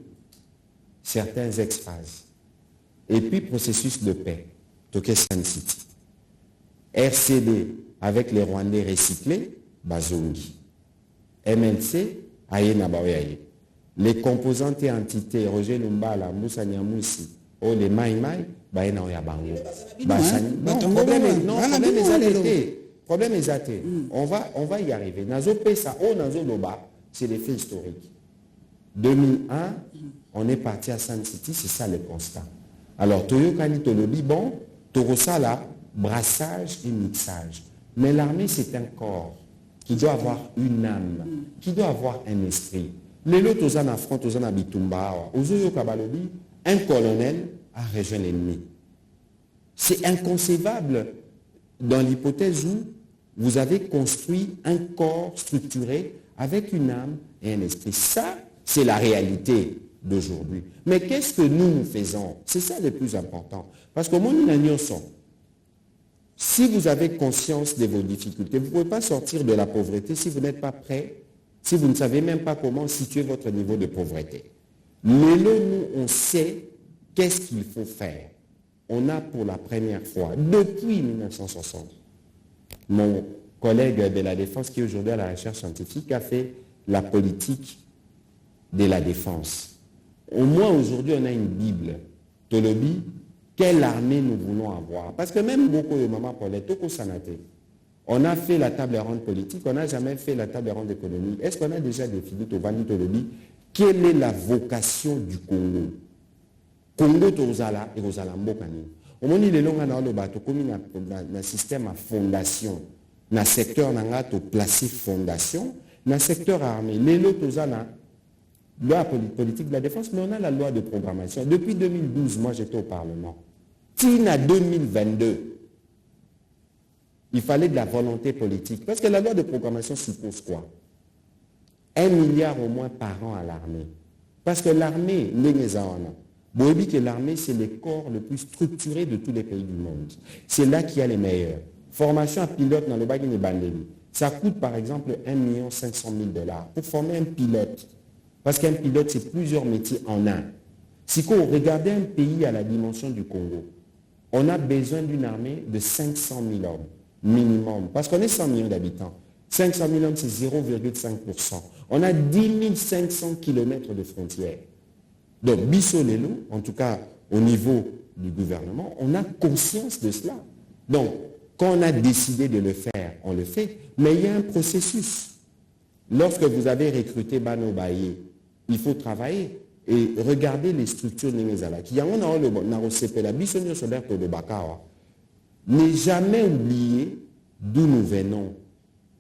certains ex-phases. Et puis, processus de paix, Toké Sun City. RCD, avec les Rwandais recyclés, Bazongi. MLC, Ayena Baoyaye. Les composantes et entités, Roger Lumbala, Moussa Nyamousi, ou les Maïmaï, Baena Oyabango. Problème est athée. On va y arriver. Nazo Pesa, Nazo Loba, c'est des faits historiques. 2001, on est parti à Sun City, c'est ça le constat. Alors, Toyo Kani Tolobi, bon, Torosala, brassage et mixage. Mais l'armée, c'est un corps qui doit avoir une âme, qui doit avoir un esprit. Les lots aux affrontent aux Bitumba, aux Kabalobi, un colonel a rejoint l'ennemi. C'est inconcevable dans l'hypothèse où vous avez construit un corps structuré avec une âme et un esprit. Ça, c'est la réalité d'aujourd'hui. Mais qu'est-ce que nous faisons? C'est ça le plus important. Parce qu'au moins, nous sommes. Si vous avez conscience de vos difficultés, vous ne pouvez pas sortir de la pauvreté si vous n'êtes pas prêt, si vous ne savez même pas comment situer votre niveau de pauvreté. Mais là, nous, on sait qu'est-ce qu'il faut faire. On a pour la première fois, depuis 1960, mon collègue de la Défense, qui est aujourd'hui à la recherche scientifique, a fait la politique de la défense. Au moins aujourd'hui, on a une Bible. Tolobi, quelle armée nous voulons avoir? Parce que même beaucoup de mamans pour les Toko Sanate, on a fait la table ronde politique, on n'a jamais fait la table ronde économique. Est-ce qu'on a déjà défini Tovani Tolobi? Quelle est la vocation du Congo? Congo Tozala et Rosala Mbokani. Au moment où il est long, on a un système à fondation. Dans le secteur, on a placé fondation. Dans le secteur armé, les lots Tozala, loi politique de la défense, mais on a la loi de programmation. Depuis 2012, moi j'étais au Parlement. Tina 2022, il fallait de la volonté politique. Parce que la loi de programmation suppose quoi? 1 milliard au moins par an à l'armée. Parce que l'armée, vous voyez que l'armée, c'est le corps le plus structuré de tous les pays du monde. C'est là qu'il y a les meilleurs. Formation à pilote dans le Bagini Bandeli. Ça coûte par exemple 1 500 000 $. Pour former un pilote, parce qu'un pilote, c'est plusieurs métiers en un. Si vous regardez un pays à la dimension du Congo, on a besoin d'une armée de 500 000 hommes, minimum. Parce qu'on est 100 millions d'habitants. 500 000 hommes, c'est 0,5%. On a 10 500 km de frontières. Donc, Bissot Lelo, en tout cas au niveau du gouvernement, on a conscience de cela. Donc, quand on a décidé de le faire, on le fait. Mais il y a un processus. Lorsque vous avez recruté Bano Baye, il faut travailler et regarder les structures Némézalaki. Ne jamais oublier d'où nous venons,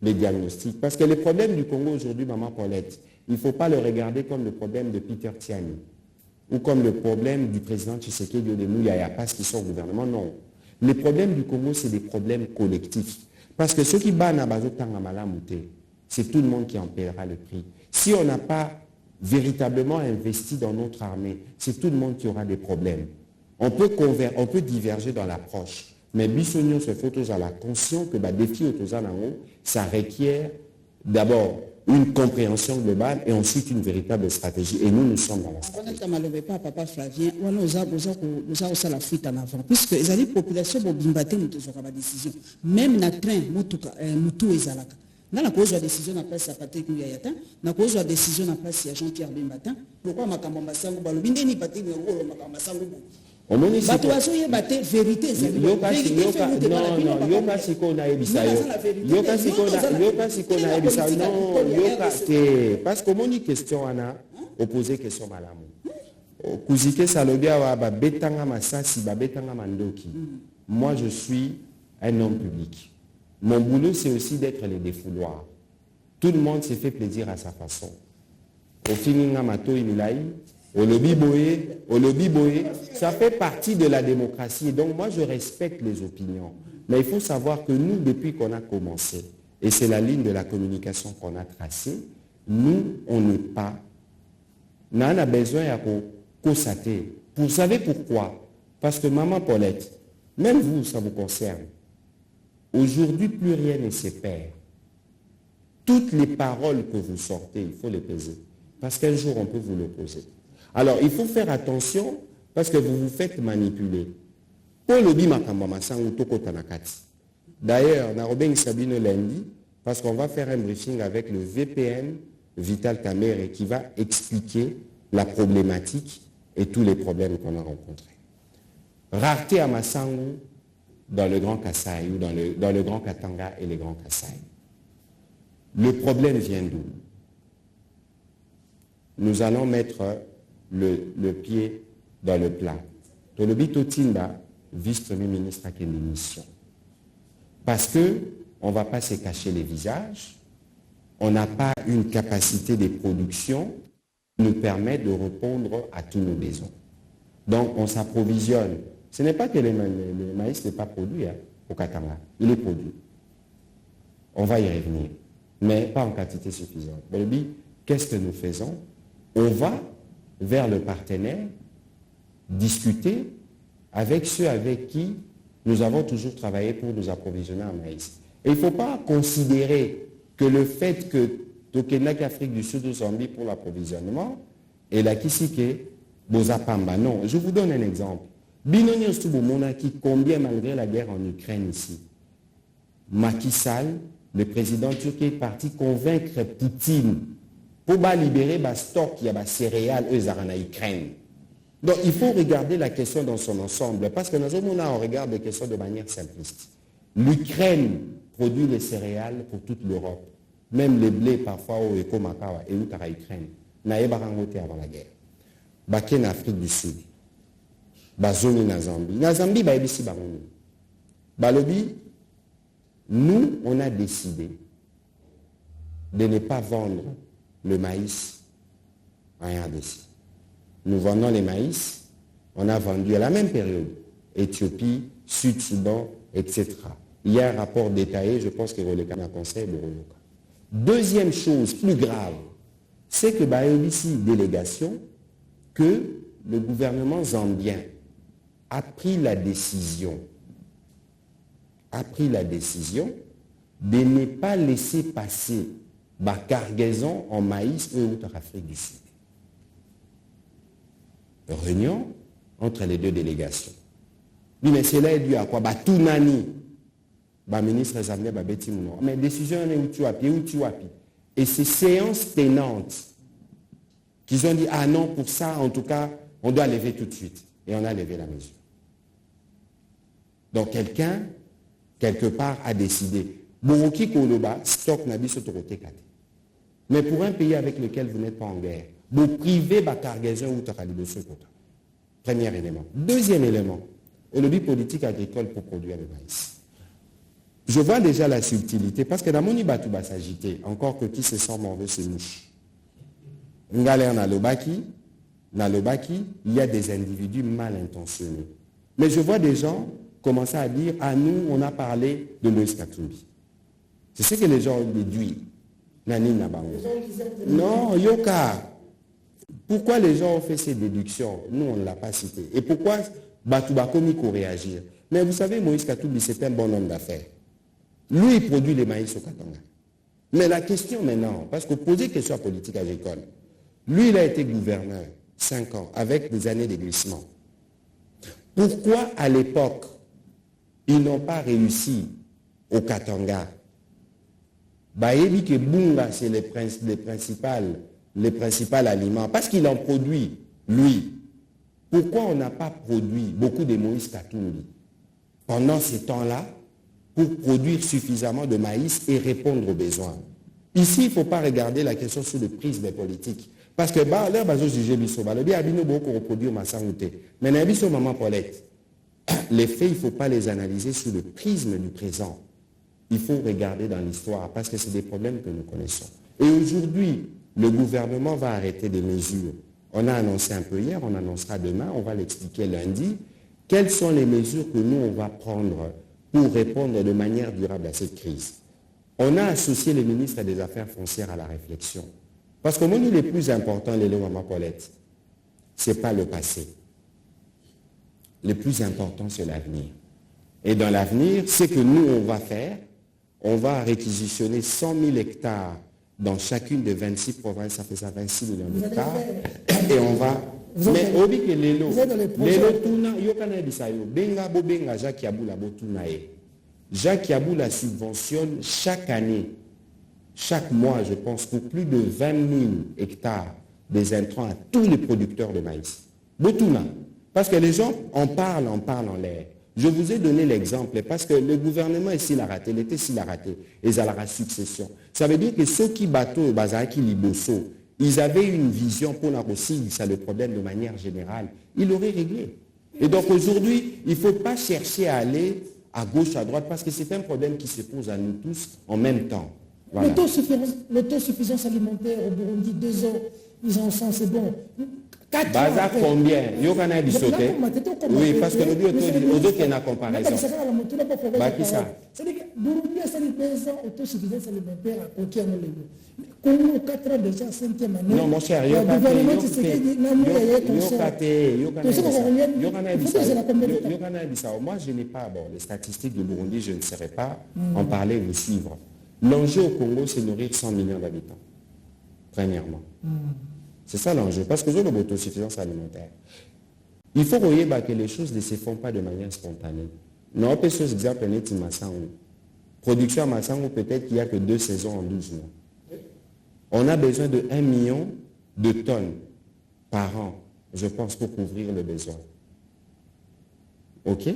les diagnostics. Parce que le problème du Congo aujourd'hui, Maman Paulette, il ne faut pas le regarder comme le problème de Peter Tiani ou comme le problème du président Tshisekedi de Mouyaya parce qu'ils sont au gouvernement. Non. Les problèmes du Congo, c'est des problèmes collectifs. Parce que ceux qui battent à Bazotangamalamouté, c'est tout le monde qui en paiera le prix. Si on n'a pas véritablement investi dans notre armée, c'est tout le monde qui aura des problèmes. On peut diverger dans l'approche, mais Bissonio se fait à la conscience que le défi ça requiert d'abord une compréhension globale et ensuite une véritable stratégie. Et nous sommes dans la stratégie.
Papa Flavien, nous avons la fuite en avant. Puisque les populations vont bimbater nous la décision. Même dans le train, nous ezalaka. Dans la cause de la décision, on place à Patrick Mouyayata. Dans la cause de la décision, on place à Jean-Pierre Bembatin. Pourquoi ma campagne sango balobi ndeni Patrick Mouyayata ma campagne sango bo. Batoazo ye bate vérité zali. Yoka siko na ebisa yo. Yoka siko na ebisa non yoka te parce que mon question ana opposer question malamu. Kuzike salobia wa ba betanga masasi ba betanga mandoki. Moi je suis un homme public. Mon boulot, c'est aussi d'être les défouloirs. Tout le monde s'est fait plaisir à sa façon. Au fininga mato imilai, au lobby boé, ça fait partie de la démocratie. Et donc moi, je respecte les opinions.
Mais il faut savoir que nous, depuis qu'on a commencé, et c'est la ligne de la communication qu'on a tracée, nous, on n'est pas... On a besoin de constater. Vous savez pourquoi? Parce que maman Paulette, même vous, ça vous concerne. Aujourd'hui, plus rien ne se perd. Toutes les paroles que vous sortez, il faut les peser. Parce qu'un jour, on peut vous l'opposer. Alors, il faut faire attention parce que vous vous faites manipuler. D'ailleurs, on a Robin Sabino lundi parce qu'on va faire un briefing avec le VPN Vital Kamere qui va expliquer la problématique et tous les problèmes qu'on a rencontrés. Rareté à Massangu dans le Grand Kasaï ou dans le Grand Katanga et les Grands Kasaï. Le problème vient d'où? Nous allons mettre le pied dans le plat. Tolobi Totimba, vice-premier ministre, a une mission. Parce qu'on ne va pas se cacher les visages, on n'a pas une capacité de production qui nous permet de répondre à tous nos besoins. Donc on s'approvisionne. Ce n'est pas que le maïs n'est pas produit au Katanga, il est produit. On va y revenir, mais pas en quantité suffisante. Tolobi, qu'est-ce que nous faisons? On va vers le partenaire discuter avec ceux avec qui nous avons toujours travaillé pour nous approvisionner en maïs. Et il ne faut pas considérer que le fait que Tokenaki Afrique du Sud ou Zambie pour l'approvisionnement et la Kisike Bozapamba. Non, je vous donne un exemple. Binoni Ostubomonaki, combien malgré la guerre en Ukraine ici, Macky Sall, le président turc, est parti convaincre Poutine pour libérer le stock, il y a des céréales en Ukraine. Donc il faut regarder la question dans son ensemble, parce que nous on regarde les questions de manière simpliste. L'Ukraine produit les céréales pour toute l'Europe, même les blés parfois au Ekomakawa et où à Ukraine. Naïe barangoté avant la guerre. Baké en Afrique du Sud. Bazoni na Zambie. Na Zambie ba ebisi bangouni. Balobi, nous on a décidé de ne pas vendre le maïs en RDC. Nous vendons les maïs, on a vendu à la même période, Éthiopie, Sud-Soudan, etc. Il y a un rapport détaillé, je pense que Roleka n'a conseillé de Roloka. Deuxième chose plus grave, c'est que il y a ici délégation que le gouvernement zambien a pris la décision de ne pas laisser passer la cargaison en maïs en Afrique du Sud. Réunion entre les deux délégations. Oui, mais cela est dû à quoi? Tout nani. Ministre Zambia, Beti Mouno. Mais décision est où tu appuies. Et ces séances tenantes qu'ils ont dit, ah non, pour ça, en tout cas, on doit lever tout de suite. Et on a levé la mesure. Donc quelqu'un, quelque part, a décidé. Boroki Koloba, stock n'a pas autorité. Mais pour un pays avec lequel vous n'êtes pas en guerre, vous privez la cargaison ou de ce côté. Premier élément. Deuxième élément, le lobby politique agricole pour produire le maïs. Je vois déjà la subtilité, parce que dans mon Ibatu va s'agiter, encore que qui se sent mauvais se mouche. Ngalère na Lobaki, il y a des individus mal intentionnés. Mais je vois des gens commencer à dire, à nous, on a parlé de Moïse Katumbi. C'est ce que les gens déduisent. Nani Nabango. Non, Yoka. Pourquoi les gens ont fait ces déductions? Nous, on ne l'a pas cité. Et pourquoi Batoubakomi pour réagir? Mais vous savez, Moïse Katumbi, c'est un bon homme d'affaires. Lui, il produit les maïs au Katanga. Mais la question maintenant, parce que poser question politique agricole, lui, il a été gouverneur 5 ans, avec des années de glissement. Pourquoi, à l'époque, ils n'ont pas réussi au Katanga? Il dit que Bunga, c'est les principaux aliments, parce qu'il en produit, lui. Pourquoi on n'a pas produit beaucoup de Moïse Katumbi pendant ces temps-là pour produire suffisamment de maïs et répondre aux besoins? Ici, il ne faut pas regarder la question sous le prisme politique. Parce que l'heure va juger Bisso, le bien abino beaucoup reproduire ma santé. Mais dans Bisso, maman Paulette, les faits, il ne faut pas les analyser sous le prisme du présent. Il faut regarder dans l'histoire, parce que c'est des problèmes que nous connaissons. Et aujourd'hui, le gouvernement va arrêter des mesures. On a annoncé un peu hier, on annoncera demain, on va l'expliquer lundi. Quelles sont les mesures que nous, on va prendre pour répondre de manière durable à cette crise. On a associé les ministres des Affaires foncières à la réflexion. Parce que le plus important, les Maman Paulette, ce n'est pas le passé. Le plus important, c'est l'avenir. Et dans l'avenir, ce que nous, on va faire, on va réquisitionner 100 000 hectares dans chacune des 26 provinces, ça fait ça 26 millions d'hectares. Et on va... Mais au dit que l'élo, tuna, yokana bisayo, benga bo benga Jacques Yaboula bo tunae. Jacques Yaboula subventionne chaque année, chaque mois, je pense, pour plus de 20 000 hectares des intrants à tous les producteurs de maïs. Botuna. Parce que les gens en parlent en l'air. Je vous ai donné l'exemple parce que le gouvernement ici l'a raté, l'été ici l'a raté, et ça la succession. Ça veut dire que ceux qui bateau Bazaki Liboso, ils avaient une vision pour la Russie, ça le problème de manière générale, ils l'auraient réglé. Et donc aujourd'hui, il ne faut pas chercher à aller à gauche, à droite, parce que c'est un problème qui se pose à nous tous en même temps. Voilà.
L'autosuffisance alimentaire au Burundi, 2 ans, ils en sont, c'est bon.
Baza combien? Yokana bisoté. Oui, parce que nous autres qui en a comparaison. Bah qui ça?
C'est-à-dire que Burundi a 2 ans autosuffisance alimentaire à conquérir le lieu. Congo 4 ans déjà 5e année.
Non mon cher, Yokana Bissau. Moi je n'ai pas les statistiques du Burundi, je ne saurais pas en parler ou suivre. L'enjeu au Congo, c'est nourrir 100 millions d'habitants. Premièrement. C'est ça l'enjeu, parce que j'ai l'autosuffisance alimentaire. Il faut voir que les choses ne se font pas de manière spontanée. Nous avons par exemple un Massango. Production à Massango, peut-être qu'il n'y a que 2 saisons en 12 mois. On a besoin de 1 million de tonnes par an, je pense, pour couvrir le besoin. OK?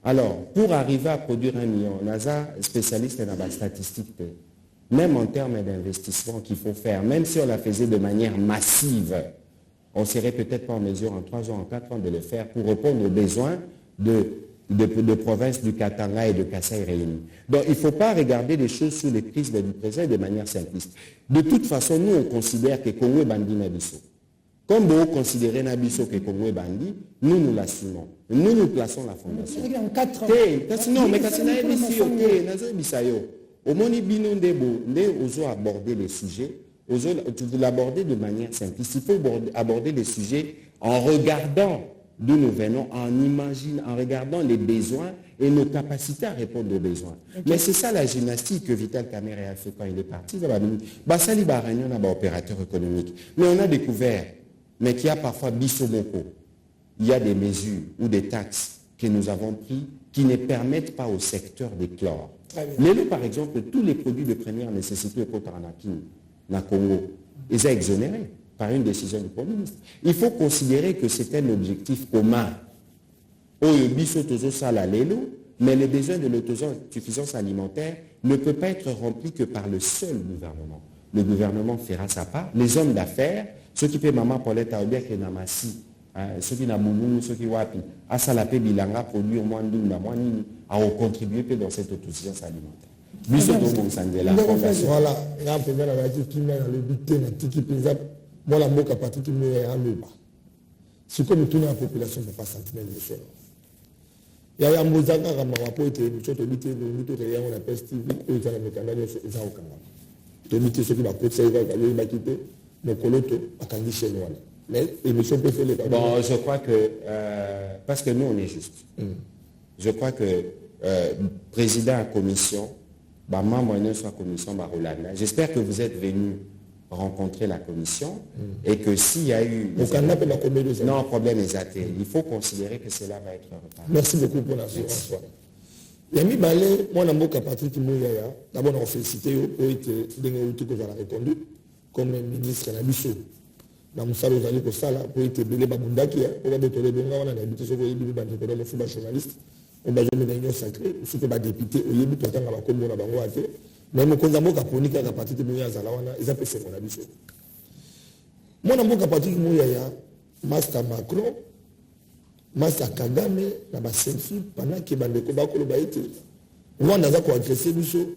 Alors, pour arriver à produire 1 million, NASA, spécialiste dans la statistique, même en termes d'investissement qu'il faut faire, même si on la faisait de manière massive, on ne serait peut-être pas en mesure en 3 ans, en 4 ans de le faire pour répondre aux besoins de provinces du Katanga et de Kasaï réunis. Donc il ne faut pas regarder les choses sous les prismes du présent de manière simpliste. De toute façon, nous on considère que Congo est bandi Nabiso. Comme vous considérez Nabiso que Congo est bandi, nous l'assumons. Nous plaçons la fondation. Non, mais au moni bino oso aborder les sujets, tu l'aborder de manière simpliste. Il faut aborder les sujets en regardant d'où nous venons, en regardant les besoins et nos capacités à répondre aux besoins. Okay. Mais c'est ça la gymnastique que Vital Kamerhe a fait quand il est parti. Basali Baragnon a opérateur économique. Mais on a découvert, mais qu'il y a parfois bisomoko. Il y a des mesures ou des taxes que nous avons prises qui ne permettent pas au secteur d'éclore. Mais par exemple, tous les produits de première nécessité pour Taranaki, na Congo, ils sont exonérés par une décision du Premier ministre. Il faut considérer que c'est un objectif commun. Mais les besoins de l'autosuffisance alimentaire ne peuvent pas être remplis que par le seul gouvernement. Le gouvernement fera sa part. Les hommes d'affaires, ceux qui paient Maman Paulette à Obia qui Namasi, ceux qui n'ont ceux qui wapi, à Salapé Bilanga produire moins d'une à contribuer dans cette autosuffisance alimentaire.
Voilà, il y a un problème avec qui met dans le but de moi la moque à partir qui met à l'eau. C'est comme tourner la population ne peut pas sentir les choses. Il y a un mozaka à Marapo et une chose de lutter, on appelle Steve, et ils ont un mécanisme, ils ont aucun. De lutter ceux qui va peut-être il va quitter, mais Coloto a candidat chez nous. Mais l'émission peut faire les cas.
Bon, je crois que, parce que nous on est juste. Je crois que président à commission, membre soit commission Barolanda. J'espère que vous êtes venus rencontrer la commission et que s'il y a eu... Non, problème est il faut considérer que cela va être reparti.
Merci beaucoup pour la séance. Yami Balé, moi, je Patrick Mouyaya. D'abord, on félicite pour être répondu comme ministre de la Bissau. Dans le salon, vous allez pour ça, pour être belé Babundaki, pour être belé Bonga, on a l'habitude de faire des journalistes. On va jouer dans l'union sacrée, surtout les députés, au Yébi, tout le temps, on va comme on a bangoaté. Mais mon cousin Moka Ponika, la partie de Mouya Zalawana, ils appellent ça mon avis. Moi, dans mon Patrick Mouyaya, Master Macron, Master Kagame, na ba selfie, pendant que Bandeko Bakolo Baïti. Moi, dans un quoi agresser Bissau.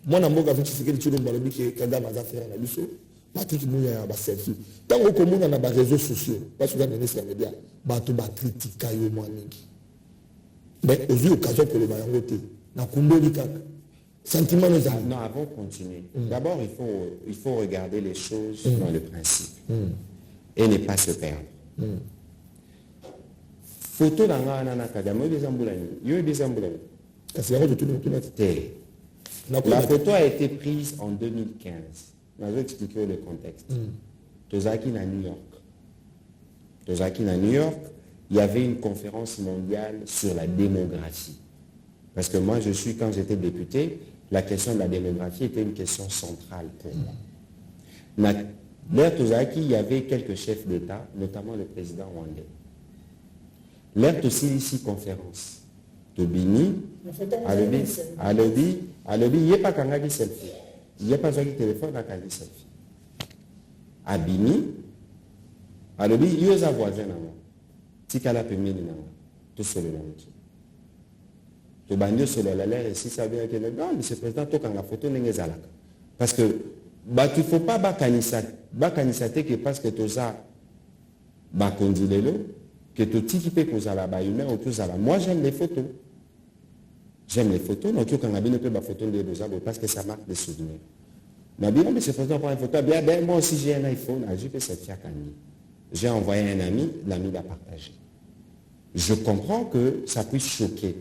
Moi, dans mon Patrick Tshisekedi Tshilombo Balobi, que Kagame a fait un Bissau. Patrick Mouyaya, ba selfie. Tant qu'on commune dans les réseaux sociaux, parce que dans les médias, bah tout va critiquer au moins. Mais aux occasions pour le Bayangote, dans Kumboli Kaka. Sentiment nous a.
Non, avant de continuer. D'abord, il faut regarder les choses dans le principe. Et ne pas se perdre. Photo dans la Kadamo des Amboulani. Il y a des Amboulani. La photo a été prise en 2015. Je vais expliquer le contexte. Tozaki à New York. Tozaki à New York, il y avait une conférence mondiale sur la démographie. Parce que moi, quand j'étais député, la question de la démographie était une question centrale pour moi. L'ère Tozaki, il y avait quelques chefs d'État, notamment le président rwandais. L'ère Tosilisi conférence. Tobini, Alobi, il n'y a pas qu'un selfie. Il n'y a pas un téléphone à Kagi selfie. Abimi, Alobi, il y a un voisin. Tikala Pemini, tout seul. Tobandio sur la l'air et si ça vient que non, mais ce président toque en la photo n'est pas. Parce que il ne faut pas bakanisate que parce que tu as bakondilelo que tu t'équipes pour la humain ou tout ça. Moi j'aime les photos. J'aime les photos, donc tu as bien une photo de deux parce que ça marque des souvenirs. Mais bien, mais ce président prend une photo. Bien, moi aussi j'ai un iPhone, j'ai fait cette fiac ami. J'ai envoyé un ami, l'ami l'a partagé. Je comprends que ça puisse choquer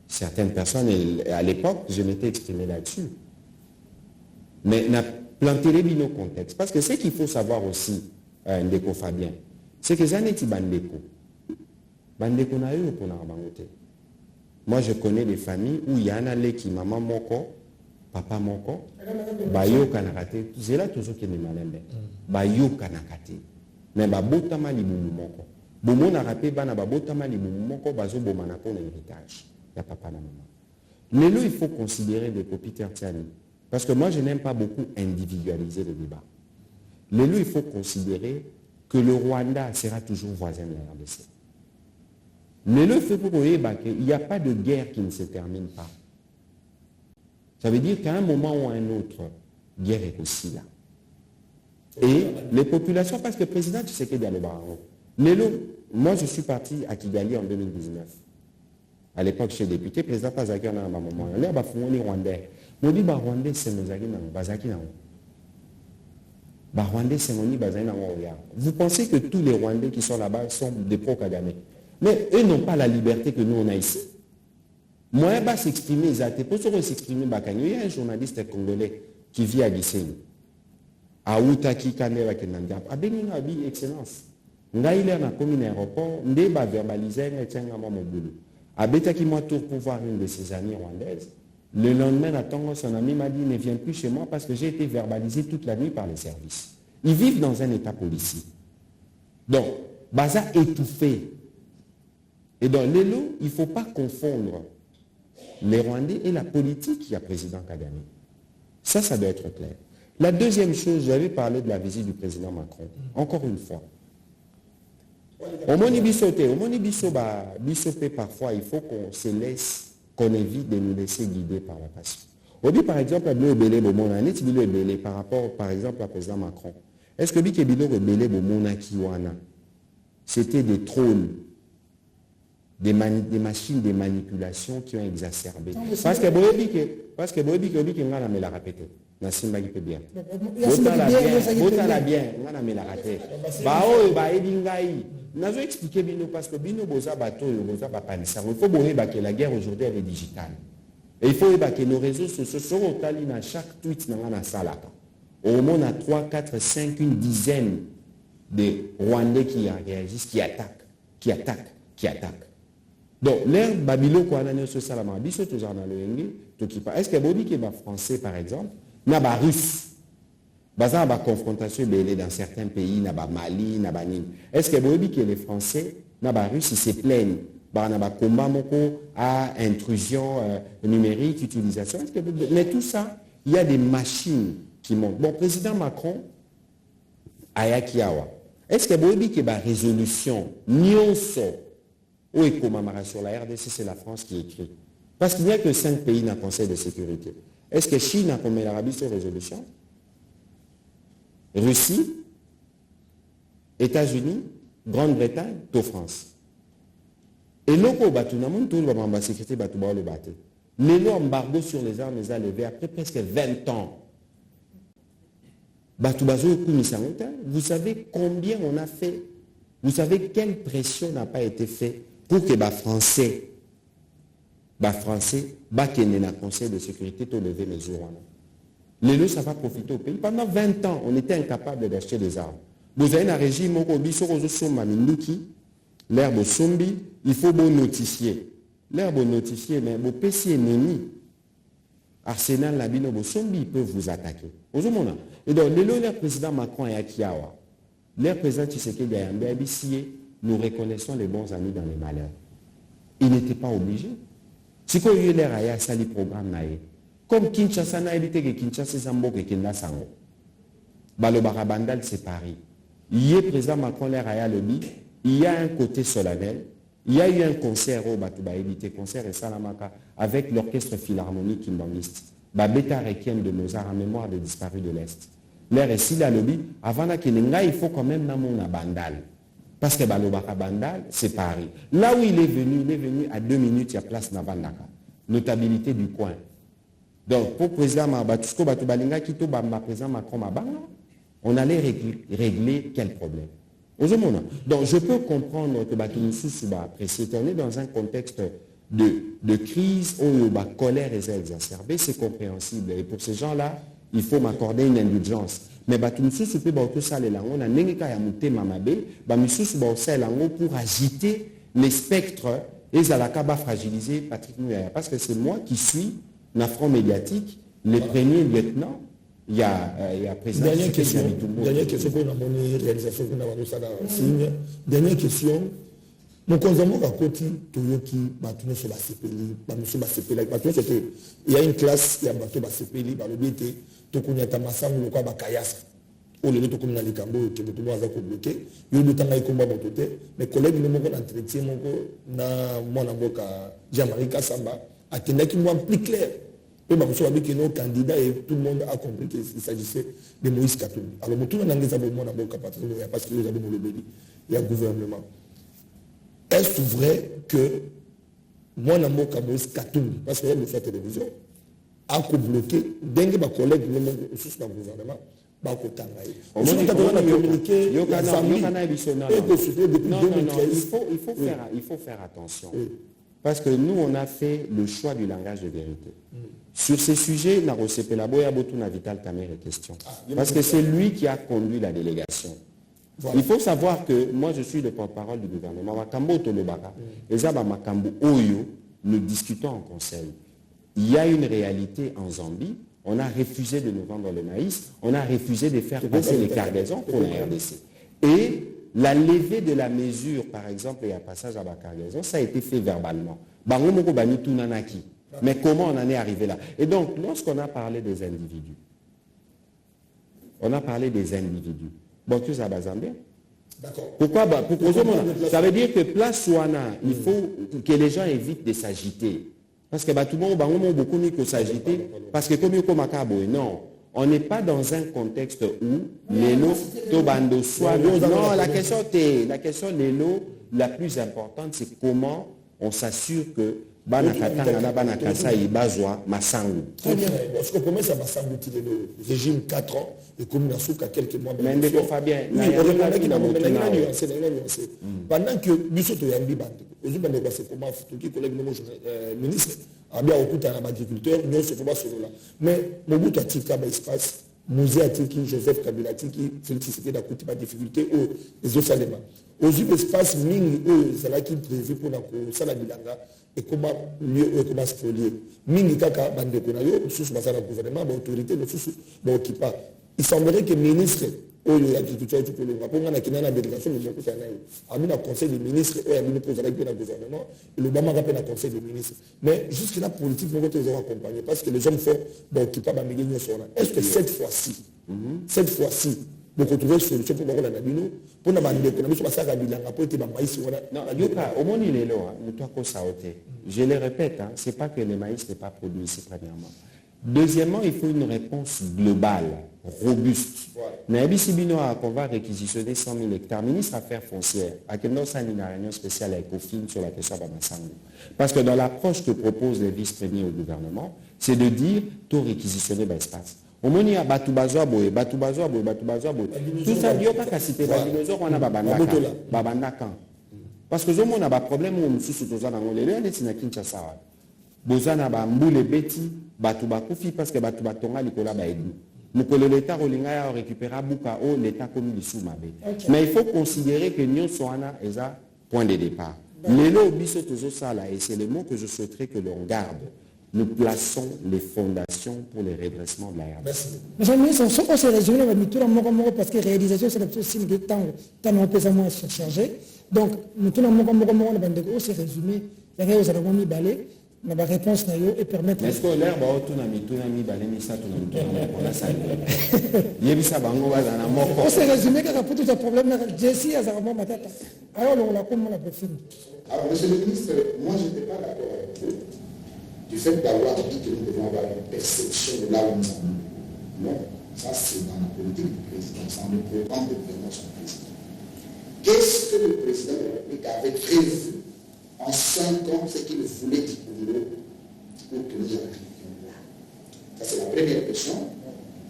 certaines personnes, et à l'époque, je m'étais exprimé là-dessus. Mais n'a planté les bino contexte. Parce que ce qu'il faut savoir aussi, Ndeko Fabien, c'est que Zanetti Bandeko. Bandeko n'a eu pour n'abangote. Moi, je connais des familles où il y en a les qui, maman moko, papa moko, bayo kanakate, c'est là toujours qui est malembe. Bayo kanakate. Mais babotama li mumu moko. Bomo na rapé bana babotama li mumu moko, bazo bomana pour l'héritage. Il n'y a papa et maman. Mais là, il faut considérer des copies tertianes. Parce que moi, je n'aime pas beaucoup individualiser le débat. Mais là, il faut considérer que le Rwanda sera toujours voisin de la RDC. Mais là, il faut qu'il n'y a pas de guerre qui ne se termine pas. Ça veut dire qu'à un moment ou à un autre, guerre est aussi là. Et les populations, parce que le président Tshisekedi a le baron. Mais là, moi, je suis parti à Kigali en 2019. À l'époque, chez député, le président Pazaki en a un moment. Il y a des Rwandais. Je dis, Rwandais, c'est nos amis. Rwandais, c'est nos amis. Vous pensez que tous les Rwandais qui sont là-bas sont des pro-Kagame. Mais eux n'ont pas la liberté que nous, on a ici. Moi, je vais s'exprimer. Pour s'exprimer, il y a un journaliste congolais qui vit à Gisenyi. À Outaki, Kanera, Kenandiap. À Beninabi, excellence. Il est dans un aéroport. Il va verbaliser et tient à mon boulot. Abetaki moi tour pour voir une de ses amies rwandaises. Le lendemain, son ami m'a dit, ne viens plus chez moi parce que j'ai été verbalisé toute la nuit par les services. Ils vivent dans un état policier. Donc, Baza étouffé. Et dans l'élo, il ne faut pas confondre les Rwandais et la politique qui a président Kagame. Ça doit être clair. La deuxième chose, j'avais parlé de la visite du président Macron. Encore une fois. Au Monibiso, parfois, il faut qu'on évite de nous laisser guider par la passion. On dit par exemple, par rapport, par exemple, au président Macron. Est-ce que c'était des trônes, des machines de manipulation qui ont exacerbé? Parce que l'a répété. Nasimba qui peut bien. Botala bien, on a mis la raté. Nous expliqué Bino parce que Bino Boza Bato, Boza Bapanissa. Il faut que la guerre aujourd'hui elle est digitale. Et il faut que nos réseaux sociaux sont au Tali à chaque tweet dans la salle. Au moins, on a 3, 4, 5, une dizaine de Rwandais qui réagissent, qui attaquent. Donc, l'ère Babylone, qu'on a sur Salama, est-ce que Bobby qui est français, par exemple, n'a pas russe? Bazar ba confrontation dans certains pays, n'a pas Mali, n'a pas Nîmes. Est-ce que Bobby que les Français, n'a pas russe, ils se plaignent? N'a pas combat moko à intrusion numérique, utilisation. Mais tout ça, il y a des machines qui montent. Bon, président Macron, Ayakiawa. Est-ce que Bobby que la résolution, nyonso, ou est sur la RDC, c'est la France qui écrit. Parce qu'il n'y a que 5 pays dans le Conseil de sécurité. Est-ce que Chine a commis l'Arabie sur résolution? Russie, États-Unis, Grande-Bretagne, tout France. Et loko batu na moun tout ba sécurité batu ba le baté. L'embargo sur les armes les a levé après presque 20 ans. Batu bazo kumisanguta, vous savez combien on a fait? Vous savez quelle pression n'a pas été faite pour que les Français kende na Conseil de sécurité to lever mesures. Les ça va profiter au pays. Pendant 20 ans, on était incapable d'acheter des armes. Vous avez un régime l'herbe sombi, il faut bon notifier. L'herbe notifier, mais bon PC ennemi. Arsenal Labino Sombi peuvent vous attaquer. Et donc, le président Macron et Akiawa, le président Tshisekedi Ayambe Abisiye, nous reconnaissons les bons amis dans les malheurs. Il n'était pas obligé. Si vous avez l'air à sali programme naé, comme Kinshasa n'a évité que Kinshasa Zambo et Kenda Sango. Balobara Bandal c'est Paris. Il y a président Macron l'air à lobby, il y a un côté solennel. Il y a eu un concert au Batouba évité, concert et Salamaka avec l'orchestre philharmonique kimbangiste. Babeta Requiem de Mozart en mémoire des disparus de l'Est. L'air est si la lobby, avant la Kelenga, il faut quand même namon à Bandal. Parce que Balobara Bandal, c'est Paris. Là où il est venu à 2 minutes, il y a place Navandaka. Notabilité du coin. Donc, pour le président Mabatusko Batoubalinga, Kito Bamba, président Macron Mabanga, on allait régler quel problème? Donc, je peux comprendre que Batumoussou Souba apprécie. On est dans un contexte de crise où la colère est exacerbée, c'est compréhensible. Et pour ces gens-là, il faut m'accorder une indulgence. Mais Batumoussou Souba, on a n'engika yamuté mamabe, Batumoussou Souba pour agiter les spectres et Zalakaba fragiliser Patrick Mouyaya. Parce que c'est moi qui suis un front médiatique, les premiers lieutenants. Il y a président.
Dernière question pour la réalisation de la signe. Dernière question. Mon consommant à côté, Toyoki, Batuno sur la CPLI, il y a une classe, il y a Bato CPLI, le BT, Tokunya Tamasang, le Kwa Bakayas, ou le Tokum Nalikambo, qui est tout le monde a bloqué. Il y a eu temps à combat mon côté. Mes collègues ne m'ont pas entretien, mon amboka, Jamarika Samba, à Kendaki, moi, plus clair. Et que nos candidats et tout le monde a compris qu'il s'agissait de Moïse Katumbi. Alors, tout le monde a dit parce que il y a un gouvernement. Est-ce vrai que moi, Moïse Katumbi, parce qu'il y a la télévision, a bloqué, d'un de mes collègues dans le gouvernement,
il faut faire attention. Parce que nous, on a fait le choix du langage de vérité. Sur ces sujets, Vital Kamer est question. Parce que c'est lui qui a conduit la délégation. Voilà. Il faut savoir que moi, je suis le porte-parole du gouvernement. Makambo Tolobaka, Makambo Oyo, nous discutons en conseil. Il y a une réalité en Zambie. On a refusé de nous vendre le maïs. On a refusé de faire passer les cargaisons pour la RDC. Et la levée de la mesure, par exemple, et un passage à la cargaison, ça a été fait verbalement. Mais comment on en est arrivé là? Et donc, lorsqu'on a parlé des individus, bon, tout ça va Zambie. Pourquoi? Ça veut dire que place Souana, il faut que les gens évitent de s'agiter. Parce que tout le monde a beaucoup mieux que s'agiter. Parce que comme non. On n'est pas dans un contexte où l'élo, Tobando, soit... Non, la question l'élo, la plus importante, c'est comment on s'assure que Banakatanga, Banakasa, Ibazwa, Massangu.
Très bien, parce que comment ça Massangu, le régime 4 ans, et comme il y a quelques mois...
Mais Fabien,
pendant que Bissoto Yambi Bande, aux yeux de c'est comment, tout collègue ministre, a bien au un agriculteur, nous se fait sur là. Mais Mobutu a-t-il espace, Mouzé a-t-il Joseph Kabila a-t-il Félix Tshisekedi a coûté pas de difficulté, les autres éléments. Aux yeux d'espace, Ming, c'est là qu'il prévu pour la Salabilanga, et comment mieux, comment spolier. Ming, Kaka, Bande Konayo, sous le gouvernement, l'autorité, le sous l'Okipa. Il semblerait que le ministre, l'agriculture, pour la délégation, le conseil des ministres, il pose avec le gouvernement, et le Bama rappelle le conseil des ministres. Mais jusque là, politique, nous devons accompagner, parce que les hommes font, qui parlent à est-ce que cette fois-ci, beaucoup trouver une solution pour la Nabino, pour la bande économique, pour la Bilanga, pour être maïs.
Non, Yoka, au moins il est là, nous doit qu'on s'aoter. Je le répète, ce n'est pas que le maïs n'est pas produit ici, premièrement. Deuxièmement, il faut une réponse globale, robuste. Naïbisibino qu'on va réquisitionner 100 000 hectares. Ministre Affaires foncières, à quel moment ça une réunion spéciale avec Ofine sur la question de Bamassango. Parce que dans l'approche que proposent les vice-premiers au gouvernement, c'est de dire tout réquisitionner l'espace. Au moins, il y a Batoubazoa Boye. Tout ça, il n'y a pas qu'à citer Babinozo, on a Babandaka. Parce que on a un problème où on sous dans les lieux, c'est na Kinshasa. Bozana ba mbule beti, Batouba Koufi, parce que Batouba Tonga, Nicolas Baïdou. Nous, l'État Rolinga récupéra Boukao, l'État comme il sous Mabé. Mais il faut considérer que Nyon Soana est un point de départ. Les lots biso toujours ça là, et c'est le mot que je souhaiterais que l'on garde. Nous plaçons les fondations pour le redressement de la RDC.
Monsieur le ministre, ce qu'on s'est résumé, parce que la réalisation, c'est la chose qui est tant moins surchargée. Donc, nous on s'est résumé, la réponse et permettre...
Est-ce que l'air va on
s'est résumé qu'il y a tout un problème, Jessie a vraiment ma tête. Alors, on l'a comme on l'a fini.
Alors, monsieur le ministre, moi, je n'étais pas d'accord avec vous du fait d'avoir dit que nous devons avoir une perception de là où nous sommes. Non, ça c'est dans la politique du président, ça ne peut pas devenir son président. Qu'est-ce que le président de la République avait prévu en 5 ans, ce qu'il voulait du Congo pour que nous arrivions là? Ça c'est la première question.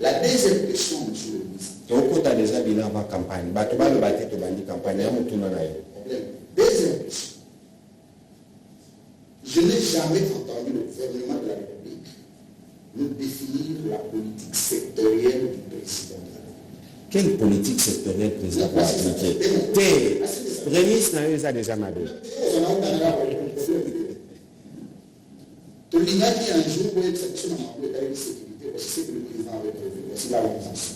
La deuxième question, monsieur le ministre.
Donc, on a déjà bien avant campagne. Campagne.
Deuxième question. Je n'ai jamais entendu le gouvernement de la République nous définir la politique sectorielle du président de la République.
Quelle politique sectorielle président peut appliquer? Prémisse n'a eu ça déjà madé.
Tout le monde qui un jour où il y a une section en de sécurité, c'est que le président avait prévu, c'est la organisation.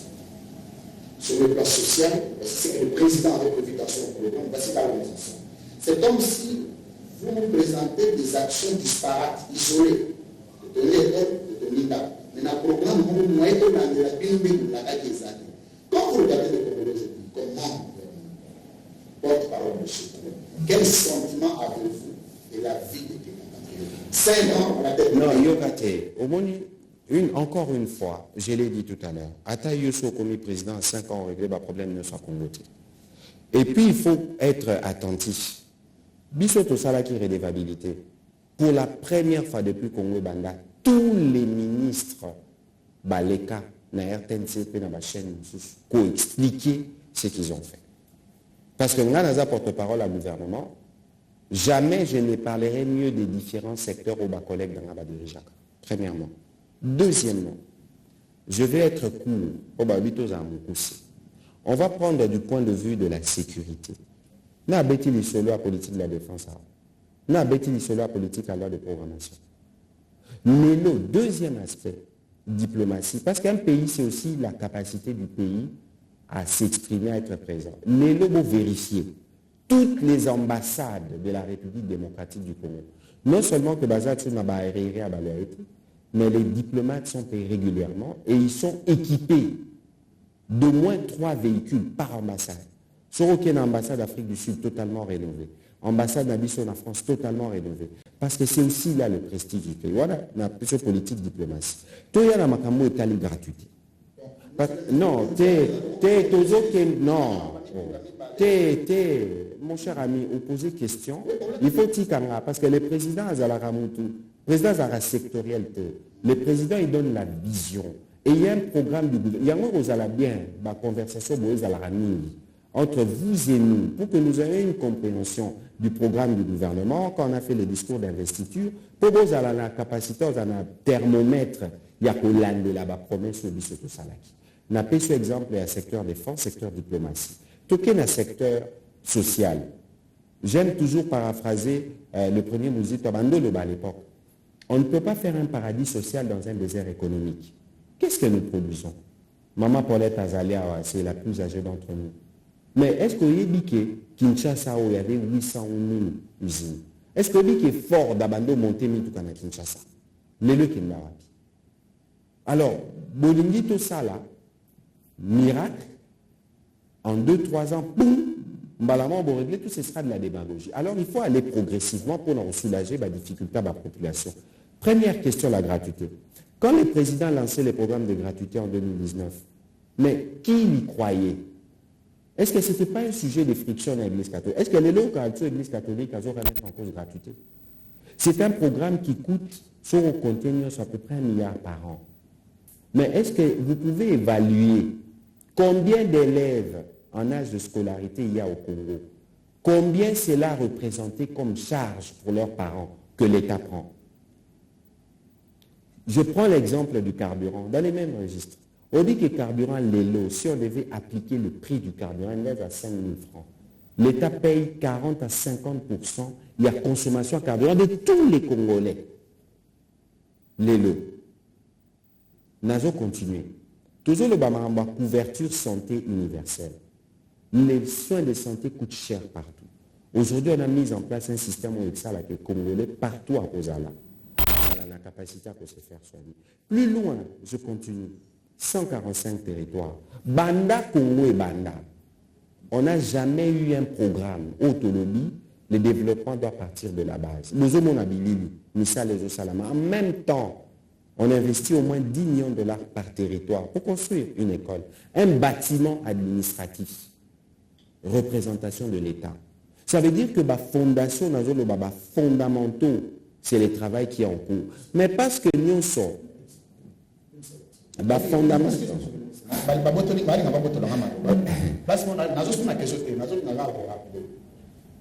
Sur le plan social, c'est que le président avait prévu dans son programme, c'est l'organisation. C'est comme si vous nous présentez des actions disparates, isolées, de l'école, de l'INDA. Mais dans le programme, vous voyez que la quand vous regardez le Congo aujourd'hui, comment porte-parole de chez vous, quel sentiment avez-vous de la vie de tes compatriotes? 5 ans, on a tête.
Non, Yokate, au moins, encore une fois, je l'ai dit tout à l'heure, Ata Yosso commis président à 5 ans, régler le problème ne soit congoté. Et puis, il faut être attentif. Bissoto Salaki redevabilité. Pour la première fois depuis Congo Banda, tous les ministres Baleka, na RTNC, na chaîne, co-expliquer ce qu'ils ont fait. Parce que nous avons porte-parole à gouvernement, jamais je ne parlerai mieux des différents secteurs aux collègues dans la dirigeante. Premièrement. Deuxièmement, je vais être court. On va prendre du point de vue de la sécurité. Nous avons bâti solo à politique de la défense. Nous avons bâti solo à politique à loi de programmation. Mais le deuxième aspect, diplomatie, parce qu'un pays, c'est aussi la capacité du pays à s'exprimer, à être présent. Mais le mot vérifier, toutes les ambassades de la République démocratique du Congo, non seulement que Bazar mais les diplomates sont payés régulièrement et ils sont équipés d'au moins 3 véhicules par ambassade. Sur aucune ambassade d'Afrique du Sud totalement rénovée. Ambassade d'Abyssine en France totalement rénovée. Parce que c'est aussi là le prestige du pays. Voilà, la politique diplomatie. Tout y a la makambo est allé gratuité. Non, mon cher ami, vous posez question. Il faut tikanga parce que le président Azalaramutu, président Azara sectoriel, le président il donne la vision. Et il y a un programme du gouvernement. Il y a un bien, la conversation entre vous et nous, pour que nous ayons une compréhension du programme du gouvernement, quand on a fait le discours d'investiture, pour que vous ayez la capacité, vous avez un thermomètre, il y a que l'année là-bas, promesse au Bissoto Salaki. On a pris ce exemple, il y a secteur défense, secteur diplomatie. Tout est un secteur social. J'aime toujours paraphraser le premier Mouzito Bandoloba à l'époque. On ne peut pas faire un paradis social dans un désert économique. Qu'est-ce que nous produisons? Maman Paulette Azalia, c'est la plus âgée d'entre nous. Mais est-ce que vous avez dit que Kinshasa, où il y avait 800 000 usines? Est-ce que vous avez dit que Ford d'Abando monté Mitoukana Kinshasa? Les qui n'a pas. Alors, Bolingi tout ça là, miracle, en 2-3 ans, boum, Mbalama, on va régler tout ce sera de la démagogie. Alors, il faut aller progressivement pour en soulager la difficulté à la population. Première question, la gratuité. Quand le président lançait les programmes de gratuité en 2019, mais qui y croyait? Est-ce que ce n'était pas un sujet de friction dans l'Église catholique? Est-ce que les lois de l'Église catholique ont remettre en cause gratuité? C'est un programme qui coûte, sur au contenu, à peu près 1 milliard par an. Mais est-ce que vous pouvez évaluer combien d'élèves en âge de scolarité il y a au Congo? Combien cela représenté comme charge pour leurs parents que l'État prend? Je prends l'exemple du carburant, dans les mêmes registres. On dit que le carburant, les lots, si on devait appliquer le prix du carburant, il lève à 5 000 francs. L'État paye 40 à 50%. Il y a consommation de carburant de tous les Congolais. Les lots. Nous allons continuer. Toujours le Bamamba, couverture santé universelle. Les soins de santé coûtent cher partout. Aujourd'hui, on a mis en place un système où les Congolais partout à Ozala. On a la capacité à se faire soigner. Plus loin, je continue. 145 territoires. Banda, Congo et Banda. On n'a jamais eu un programme autonomie. Le développement doit partir de la base. En même temps, on investit au moins 10 millions de dollars par territoire pour construire une école, un bâtiment administratif, représentation de l'État. Ça veut dire que la fondation, fondamentaux, c'est le travail qui est en cours. Mais parce que nous sommes fondamentaux.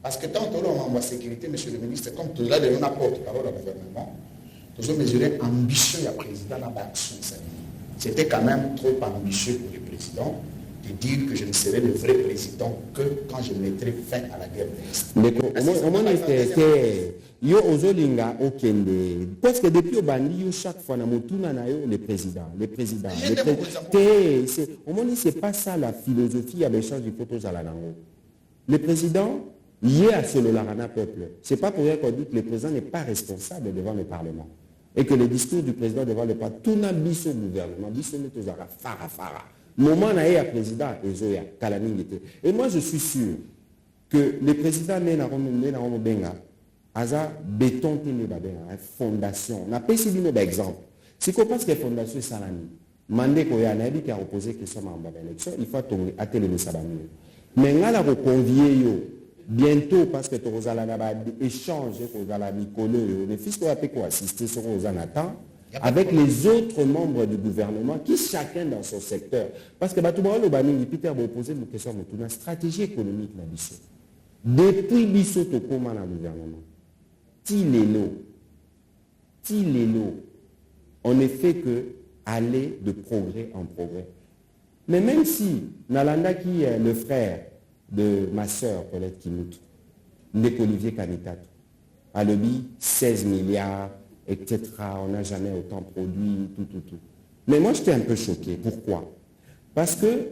Parce que tant qu'on a la sécurité, monsieur le ministre, comme tout l'heure, on apporte parole au gouvernement, nous avons mesuré ambitieux à président dans l'action. C'était quand même trop ambitieux pour le président de dire que je ne serai le vrai président que quand je mettrai fin à la guerre de l'Est.
Parce que depuis au bandi, chaque fois, le président. C'est pas ça la philosophie à l'échange du photos à la langue. Le président, il est à ce peuple. Ce n'est pas pour rien qu'on dit que le président n'est pas responsable devant le Parlement. Et que le discours du président devant le Parlement, tout n'a pas au gouvernement, fara. Moment n'a eu président et moi je suis sûr que le président Benga a béton une fondation. On a pas essayé d'exemple. Si on pense que la fondation est salami, mandé qu'on a dit qu'il a opposé question à l'élection, il faut attendre le sabami. Mais on a convié bientôt parce que tu as échange le fils qu'on a assisté sur Ozanatan avec les autres membres du gouvernement qui chacun dans son secteur. Parce que Peter a posé une question sur la stratégie économique de Bissot. Depuis Bissot au comment dans le gouvernement, on ne fait que aller de progrès en progrès. Mais même si Nalanda qui est le frère de ma soeur Paulette Kimoutou, Olivier Kanitat, a le 16 milliards, etc. On n'a jamais autant produit, tout. Mais moi, j'étais un peu choqué. Pourquoi? Parce que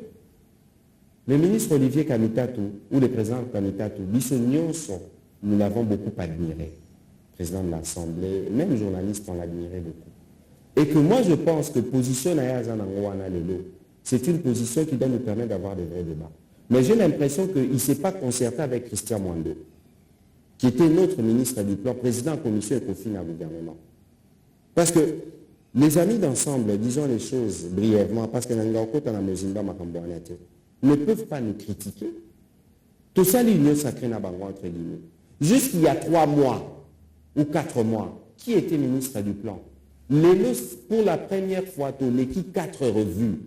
le ministre Olivier Kanitatou, ou le président Kanitatou, nous l'avons beaucoup admiré. Président de l'Assemblée, même journaliste, on l'admirait beaucoup. Et que moi, je pense que position c'est une position qui doit nous permettre d'avoir de vrais débats. Mais j'ai l'impression qu'il ne s'est pas concerté avec Christian Mwando, qui était notre ministre du Plan, président de la commission ECOFIN au gouvernement. Parce que les amis d'ensemble, disons les choses brièvement, parce que ne peuvent pas nous critiquer. Tout ça, l'union sacrée n'a pas entre guillemets. Jusqu'il y a 3 mois ou 4 mois, qui était ministre du Plan? Pour la première fois, on équipe 4 revues.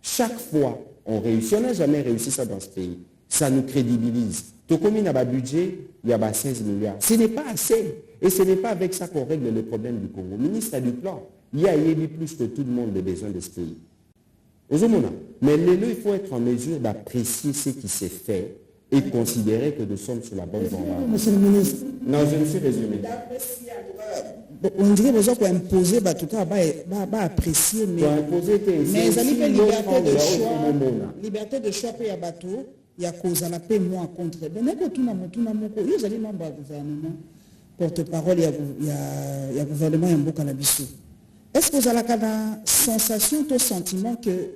Chaque fois, on réussit. On n'a jamais réussi ça dans ce pays. Ça nous crédibilise. Tout comme il y a un budget, il y a 16 milliards. Ce n'est pas assez. Et ce n'est pas avec ça qu'on règle le problème du Congo. Le ministre du Plan, il y a plus que tout le monde les besoins de ce pays. Mais il faut être en mesure d'apprécier ce qui s'est fait et considérer que nous sommes sur la bonne voie.
Monsieur le ministre.
Non, je me suis résumé.
On dirait besoin qu'on imposer, en tout cas, apprécier, mais ils ont une liberté de choix. Liberté de choix pour les bateaux, il y a cause à la paix moins contre. Mais ils ont membre du gouvernement, porte-parole, il y a gouvernement, il y a un beau cannabis. Est-ce que vous avez la sensation, le sentiment qu'il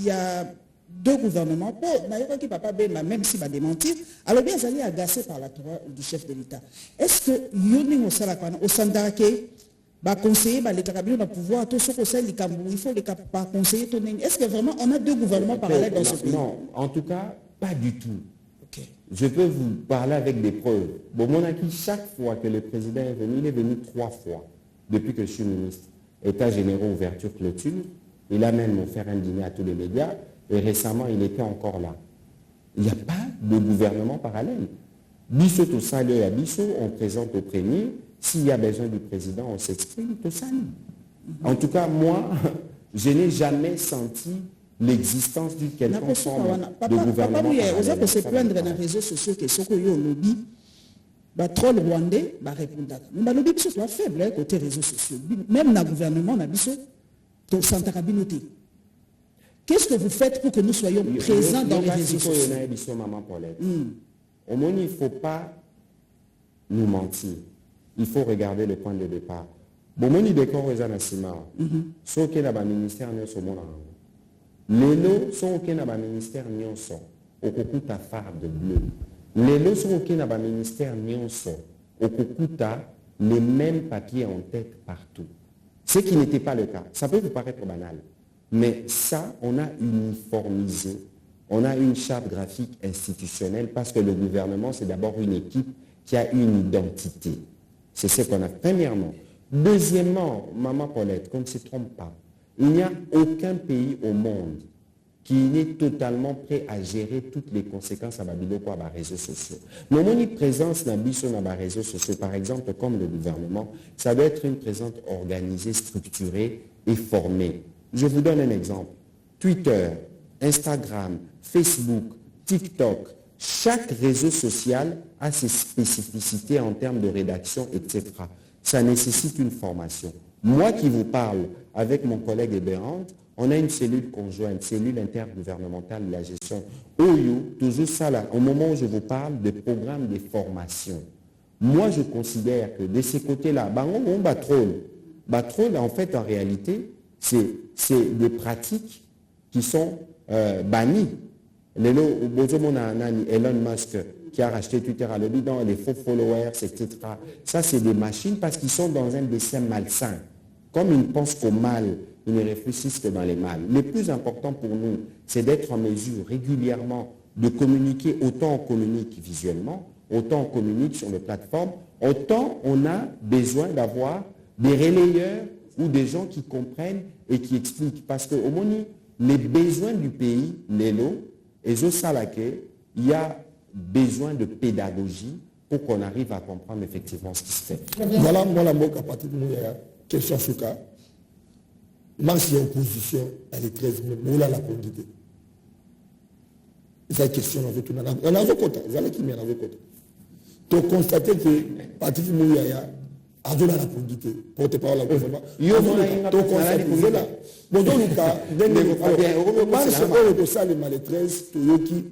y a 2 gouvernements, même s'il va démentir, alors bien, ils agacés par la tour du chef de l'État. Est-ce que Yoni au Salakwana, au Sandarake, conseiller, les carabinets dans le pouvoir, tout ce que c'est, il faut les conseiller. Est-ce que vraiment on a deux gouvernements parallèles dans ce pays?
Non, en tout cas, pas du tout.
Okay.
Je peux vous parler avec des preuves. Bon, mon acquis, chaque fois que le président est venu, il est venu 3 fois depuis que je suis ministre. États généraux, ouverture, clôture. Il a même offert un dîner à tous les médias. Et récemment, il était encore là. Il n'y a pas de gouvernement parallèle. Bisso tout ça, à Bisso, on présente au premier. S'il y a besoin du président, on s'exprime, tout ça. En tout cas, moi, je n'ai jamais senti l'existence d'une quelconque forme de gouvernement parallèle.
Vous avez se plaindre dans les réseaux sociaux que ce que vous lobby, troll rwandais, répondre. Mais le lobby, c'est faible côté réseaux sociaux. Même dans le gouvernement, on a Bisso, tout Santarabinoté. Qu'est-ce que vous faites pour que nous soyons présents dans les réseaux sociaux?
Au moins, il ne faut pas nous mentir. Il faut regarder le point de départ. Bon, mon idée qu'on réserve ce qui est dans le ministère, les lots sont au dans le ministère, au cocuta phare de bleu. Les lots sont au dans le ministère, au cocuta les mêmes papiers en tête partout. Ce qui n'était pas le cas. Ça peut vous paraître banal. Mais ça, on a uniformisé. On a une charte graphique institutionnelle parce que le gouvernement, c'est d'abord une équipe qui a une identité. C'est ce qu'on a, premièrement. Deuxièmement, Maman Paulette, qu'on ne se trompe pas, il n'y a aucun pays au monde qui n'est totalement prêt à gérer toutes les conséquences à Babiloko à les réseaux sociaux. Mais mon présence dans les réseaux sociaux, par exemple, comme le gouvernement, ça doit être une présence organisée, structurée et formée. Je vous donne un exemple. Twitter, Instagram, Facebook, TikTok, chaque réseau social a ses spécificités en termes de rédaction, etc. Ça nécessite une formation. Moi qui vous parle avec mon collègue Ebérand, on a une cellule conjointe, cellule intergouvernementale de la gestion. Toujours ça là, au moment où je vous parle de programmes de formation. Moi, je considère que de ces côtés-là, on batrôle, en fait, en réalité, c'est des pratiques qui sont bannies. Elon Musk qui a racheté Twitter à l'obédant, les faux followers, etc. Ça, c'est des machines parce qu'ils sont dans un dessin malsain. Comme ils ne pensent qu'au mal, ils ne réfléchissent que dans les mal. Le plus important pour nous, c'est d'être en mesure régulièrement de communiquer. Autant on communique visuellement, autant on communique sur les plateformes, autant on a besoin d'avoir des relayeurs ou des gens qui comprennent et qui expliquent. Parce qu'au moment les besoins du pays, les lots, et il y a besoin de pédagogie pour qu'on arrive à comprendre effectivement ce qui se fait.
Voilà, moi, la moque à partir de la question sur cas. Marche opposition à les 13 000, la quantité. C'est la question, on a vu côté, vous allez qui m'en avez côté. Tu constates que partir de Mouyaya, a donné la quantité, porte-parole à la gouvernement. Tu constates que là, bon, dans le cas, ça, les malétresses, Toyoki,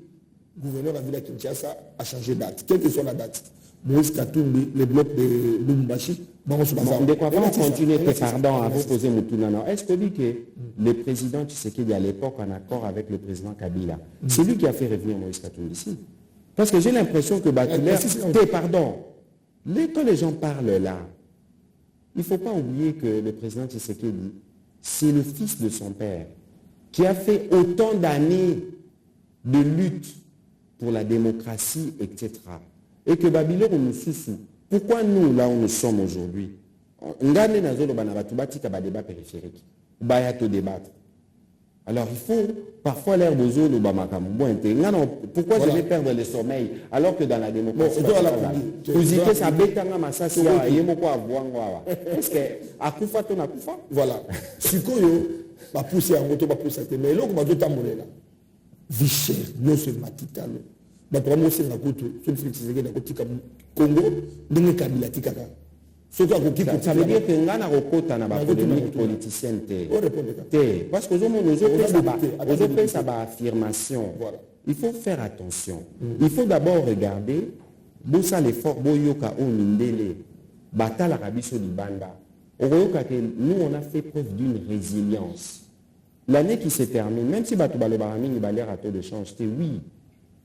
gouverneur de la ville de Kinshasa, a changé de date. Quelle que soit la date. Moïse Katumbi, les blocs de Lumbashi,
de quoi on continue, pardon, à vous poser le tout. Est-ce que dit que le président Tshisekedi à l'époque, en accord avec le président Kabila, c'est lui qui a fait revenir Moïse Katumbi ici? Parce que j'ai l'impression que pardon, quand les gens parlent là, il ne faut pas oublier que le président Tshisekedi, c'est le fils de son père, qui a fait autant d'années de lutte pour la démocratie, etc. Et que Babylone nous sous. Pourquoi nous, là où nous sommes aujourd'hui, on gagne dans le débat périphérique, débattre. Alors il faut parfois l'air besoin de pourquoi je vais perdre le sommeil alors que dans la démocratie,
voilà. Va pousser en moto, va pousser mais là, on va tout amoler là. Vichère, non seulement Titano. Bah, pour moi, c'est la côte, c'est le Congo, n'est Kabila Tikaka.
Ça veut dire que nous avons une polémique politicienne. Parce que nous avons fait affirmation. Il faut faire attention. Il faut d'abord regarder l'effort Boyoka ou Mindele, Batal Arabi Libanda. Nous, on a fait preuve d'une résilience. L'année qui se termine, même si Batouba le Barami n'est pas l'air à taux de change, oui.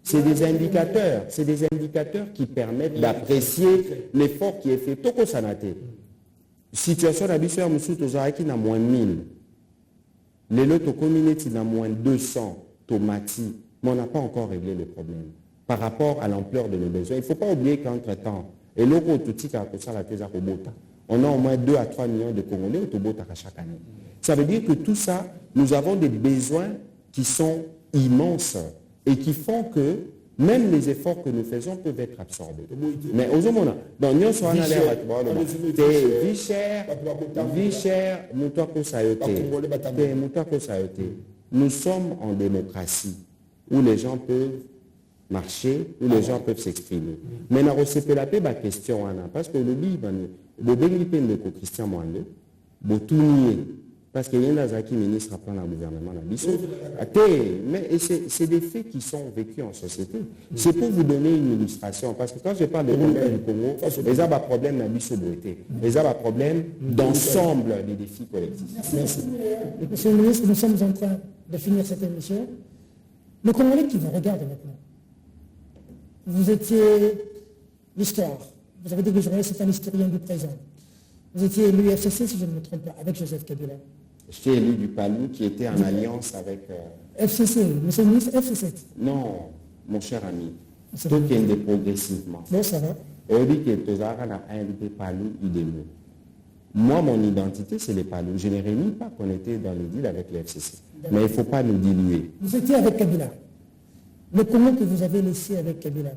C'est des indicateurs qui permettent d'apprécier l'effort qui est fait. Toko Sanate. situation na biso ya mosusu tozalaki na moins 1000. Lelo tokomineti na moins 200 tomati, mais on n'a pas encore réglé le problème par rapport à l'ampleur de nos besoins. Il ne faut pas oublier qu'entre-temps, et l'euro totika la teza kobota, on a au moins 2 à 3 millions de Congolais au Tobota chaque année. Ça veut dire que tout ça, nous avons des besoins qui sont immenses et qui font que même les efforts que nous faisons peuvent être absorbés. Mais aux hommes, dans nous sommes vie chère, nous sommes en démocratie où les gens peuvent marcher, où les gens peuvent s'exprimer. Mais nous avons la paix ma question parce que le livre, le bénéfice de Christian Mwande, parce qu'il y a un ministre après le gouvernement. Mais c'est des faits qui sont vécus en société. C'est pour vous donner une illustration. Parce que quand je parle de problème du Congo, les gens ont un problème de bisobrété. Les gens ont un problème d'ensemble des défis collectifs.
Merci. Monsieur le ministre, nous sommes en train de finir cette émission. Le Congolais qui vous regarde maintenant, vous étiez l'histoire. Vous avez dit que Joël, c'est un historien du présent. Vous étiez élu FCC, si je ne me trompe pas, avec Joseph Kabila.
J'étais élu du PALU qui était en alliance avec...
FCC, monsieur le ministre, FCC.
Non, mon cher ami. Tout qui est progressivement.
Bon, ça va.
On dit que tu as invité PALU IDEMO. Moi, mon identité, c'est les PALU. Je ne réunis pas qu'on était dans le deal avec les FCC. Mais il ne faut pas nous diluer.
Vous étiez avec Kabila. Le Congo que vous avez laissé avec Kabila.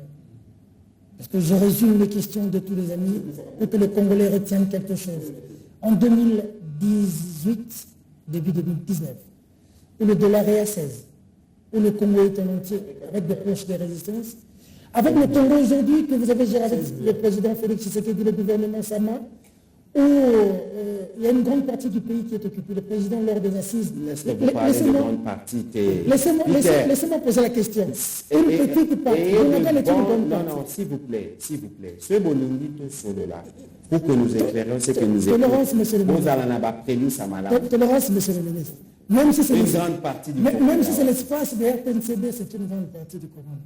Parce que je résume les questions de tous les amis pour que les Congolais retiennent quelque chose. En 2018, début 2019, où le dollar est à 16, où le Congo est en entier avec des poches de résistance, avec le Congo aujourd'hui que vous avez géré avec le président Félix Tshisekedi, le gouvernement Sama, où il y a une grande partie du pays qui est occupée. Le président lors des assises. Laissez-moi poser la question. Une petite partie.
Non, s'il vous plaît. Ce bonindito là, pour que nous éclairions ce que nous éclairons.
Tolérance, monsieur le ministre. Tolérance, monsieur le ministre. Même si c'est l'espace de RTNCB, c'est une grande partie du Coran.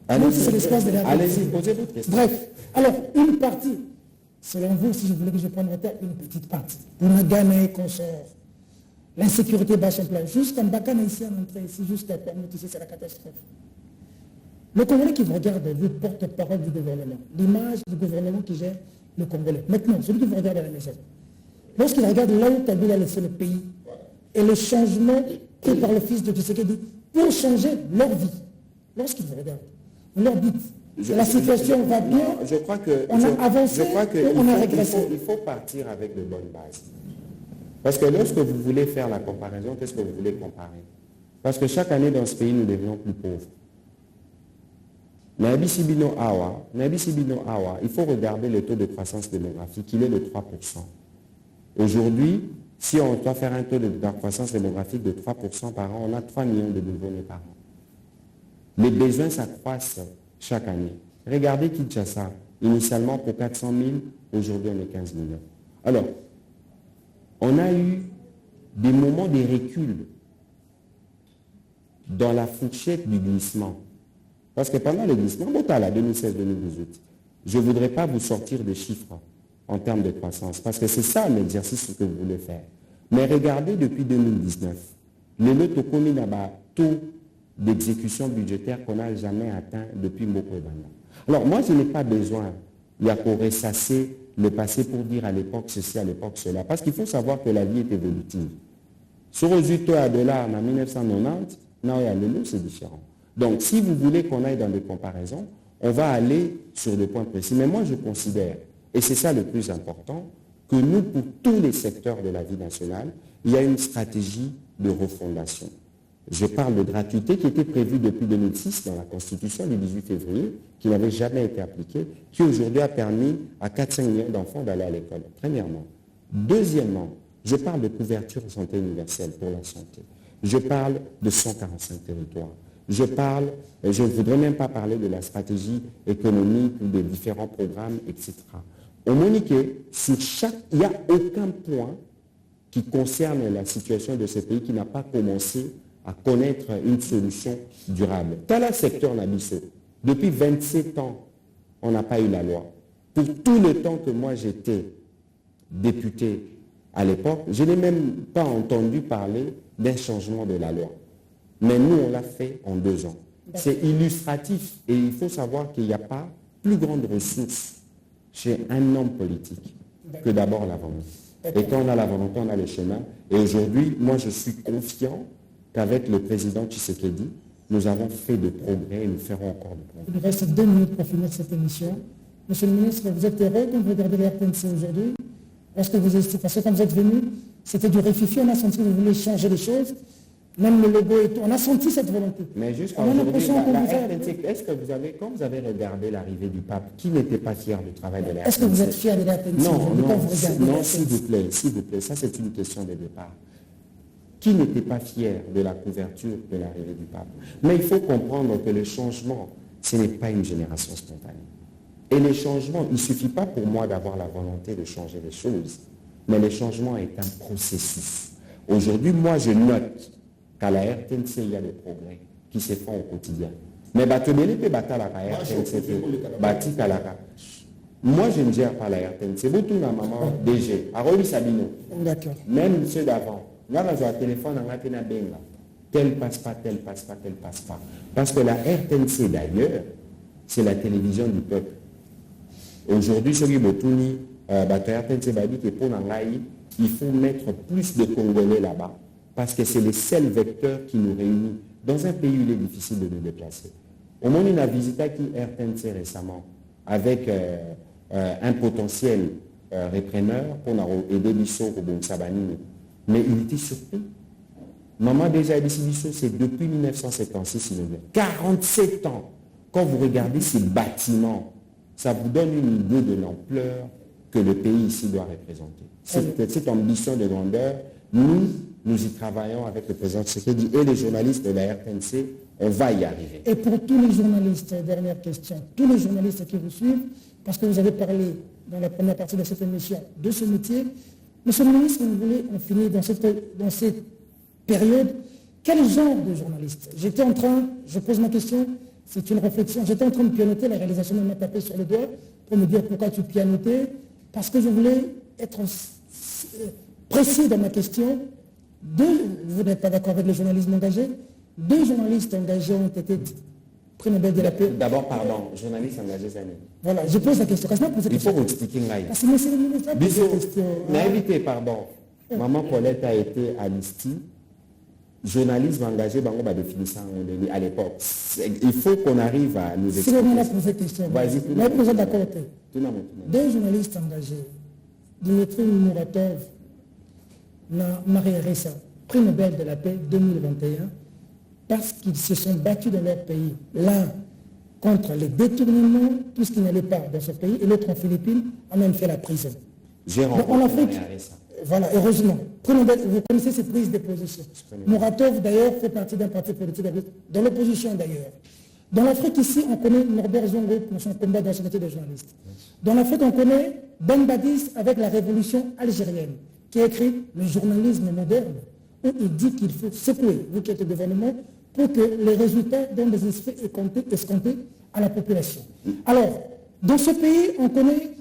Allez-y, posez votre question.
Bref, alors, une partie. Selon vous, si je voulais que je prenne une petite partie, pour Nagana et consorts, l'insécurité bat son plein. Juste en Bakana ici, en entrée ici, juste à permettre ici, c'est la catastrophe. Le Congolais qui vous regarde, vous porte-parole du gouvernement, l'image du gouvernement qui gère le Congolais. Maintenant, celui qui vous regarde à la maison, lorsqu'il regarde là où Kabila a laissé le pays, et le changement fait par le fils de Tshisekedi, pour changer leur vie, lorsqu'il vous regarde, vous leur dites, la situation va bien,
je crois que,
on a avancé, on a régressé.
Il faut partir avec de bonnes bases. Parce que lorsque vous voulez faire la comparaison, qu'est-ce que vous voulez comparer? Parce que chaque année dans ce pays, nous devenons plus pauvres. Nabisibino Awa, il faut regarder le taux de croissance démographique, il est de 3%. Aujourd'hui, si on doit faire un taux de croissance démographique de 3% par an, on a 3 millions de nouveau-nés par an. Les besoins s'accroissent chaque année. Regardez Kinshasa, initialement pour 400 000, aujourd'hui on est 15 millions. Alors, on a eu des moments de recul dans la fourchette du glissement. Parce que pendant le glissement, 2016-2018, je ne voudrais pas vous sortir des chiffres en termes de croissance, parce que c'est ça l'exercice que vous voulez faire. Mais regardez depuis 2019, le taux d'exécution budgétaire qu'on n'a jamais atteint depuis Mboko et Banda. Alors moi, je n'ai pas besoin, il y a qu'à ressasser le passé pour dire à l'époque ceci, à l'époque cela, parce qu'il faut savoir que la vie est évolutive. Sur aux à dollars en 1990, c'est différent. Donc si vous voulez qu'on aille dans des comparaisons, on va aller sur des points précis. Mais moi, je considère, et c'est ça le plus important, que nous, pour tous les secteurs de la vie nationale, il y a une stratégie de refondation. Je parle de gratuité qui était prévue depuis 2006 dans la Constitution du 18 février, qui n'avait jamais été appliquée, qui aujourd'hui a permis à 4-5 millions d'enfants d'aller à l'école, premièrement. Deuxièmement, je parle de couverture de santé universelle pour la santé. Je parle de 145 territoires. Je ne voudrais même pas parler de la stratégie économique ou des différents programmes, etc. Au Monique, il n'y a aucun point qui concerne la situation de ce pays qui n'a pas commencé à connaître une solution durable. Tel le secteur Nabiso, depuis 27 ans, on n'a pas eu la loi. Pour tout le temps que moi j'étais député à l'époque, je n'ai même pas entendu parler d'un changement de la loi. Mais nous, on l'a fait en 2 ans. C'est illustratif et il faut savoir qu'il n'y a pas plus grande ressource chez un homme politique que d'abord la volonté. Et quand on a la volonté, on a le chemin. Et aujourd'hui, moi, je suis confiant qu'avec le président Tshisekedi, nous avons fait de progrès et nous ferons encore de progrès.
Il nous reste 2 minutes pour finir cette émission. Monsieur le ministre, vous êtes heureux quand vous regardez la RTNC aujourd'hui? Parce que quand vous êtes venu, c'était du réfifi, on a senti que vous voulez changer les choses. Même le logo et tout, on a senti cette volonté.
Mais jusqu'à aujourd'hui, la RTNC, est-ce que vous avez, quand vous avez regardé l'arrivée du pape, qui n'était pas fier du travail de la RTNC?
Est-ce que vous êtes fier de la RTNC?
Non, s'il vous plaît, ça c'est une question de départ. Qui n'était pas fier de la couverture de l'arrivée du pape? Mais il faut comprendre que le changement, ce n'est pas une génération spontanée. Et les changements, il ne suffit pas pour moi d'avoir la volonté de changer les choses, mais le changement est un processus. Aujourd'hui, moi je note qu'à la RTNC, il y a des progrès qui se font au quotidien. Mais moi, je ne gère pas la RTNC. Vous, tout ma maman, DG, Aroli Sabino.
D'accord.
Même ceux d'avant. Là, j'ai un téléphone, on a un benga. Tel passe pas, tel passe pas, tel passe pas. Parce que la RTNC, d'ailleurs, c'est la télévision du peuple. Aujourd'hui, ceux qui Botouni, RTNC va dire que pour Nangaï, il faut mettre plus de Congolais là-bas. Parce que c'est le seul vecteur qui nous réunit. Dans un pays où il est difficile de nous déplacer. Au moins, on a visité RTNC récemment avec un potentiel repreneur pour aider Bisso au Bon Sabanini. Mais il était surpris. Maman déjà dit Bisso, c'est depuis 1956, 47 ans. Quand vous regardez ces bâtiments, ça vous donne une idée de l'ampleur que le pays ici doit représenter. Cette ambition de grandeur, nous y travaillons avec le président Tshisekedi et les journalistes de la RTNC, on va y arriver.
Et pour tous les journalistes, dernière question, tous les journalistes qui vous suivent, parce que vous avez parlé dans la première partie de cette émission de ce métier, monsieur le ministre, vous voulez en finir dans cette période, quel genre de journaliste? Je pose ma question, c'est une réflexion, j'étais en train de pianoter, la réalisation m'a tapé sur le doigt pour me dire pourquoi tu pianotais, parce que je voulais être précis dans ma question. Vous n'êtes pas d'accord avec le journalisme engagé? 2 journalistes engagés ont été prix Nobel de la paix.
D'abord, pardon, journaliste engagé, ça n'est.
Voilà, je pose la question.
Il faut vous expliquer.
Parce que monsieur le ministre,
N'invitez, pardon. Maman Paulette a été à l'ISTI. Journalisme engagé, bango va définir ça à l'époque. Il faut qu'on arrive à nous expliquer.
Si vous avez posé cette question, vous êtes d'accord? 2 journalistes engagés, Dimitri Muratov, Marie Ressa, prix Nobel de la paix 2021, parce qu'ils se sont battus dans leur pays. L'un contre les détournements, tout ce qui n'allait pas dans ce pays, et l'autre en Philippines a même fait la prison.
J'ai rencontré Marie Ressa.
Voilà, heureusement. Prix Nobel, vous connaissez ces prises de position. Muratov, d'ailleurs, fait partie d'un parti politique, dans l'opposition d'ailleurs. Dans l'Afrique, ici, on connaît Norbert Zongo pour son combat dans son métier de journaliste. Dans l'Afrique, on connaît Ben Badis avec la révolution algérienne, qui a écrit le journalisme moderne, où il dit qu'il faut secouer, vous qui êtes au gouvernement, pour que les résultats donnent des effets escomptés à la population. Alors, dans ce pays, on connaît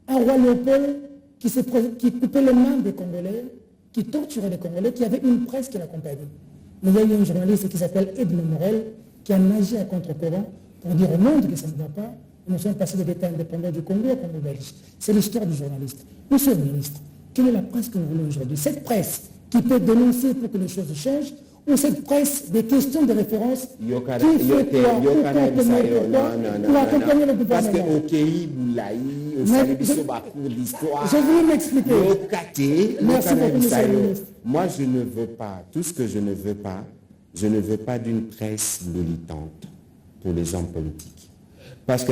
un roi Léopold qui coupait les mains des Congolais, qui torturait les Congolais, qui avait une presse qui l'accompagnait. Mais il y a eu un journaliste qui s'appelle Edmond Morel, qui a nagé à contre-courant pour dire au monde que ça ne va pas. Nous sommes passés de l'État indépendant du Congo au Congo belge. C'est l'histoire du journaliste. Monsieur le ministre, quelle est la presse que vous voulez aujourd'hui? Cette presse qui peut dénoncer pour que les choses changent, ou cette presse des questions de référence qui fait pour accompagner le gouvernement?
Parce qu'au pays,
je voulais m'expliquer. Merci beaucoup, monsieur le ministre.
Moi, je ne veux pas, tout ce que je ne veux pas d'une presse militante pour les hommes politiques. Parce que,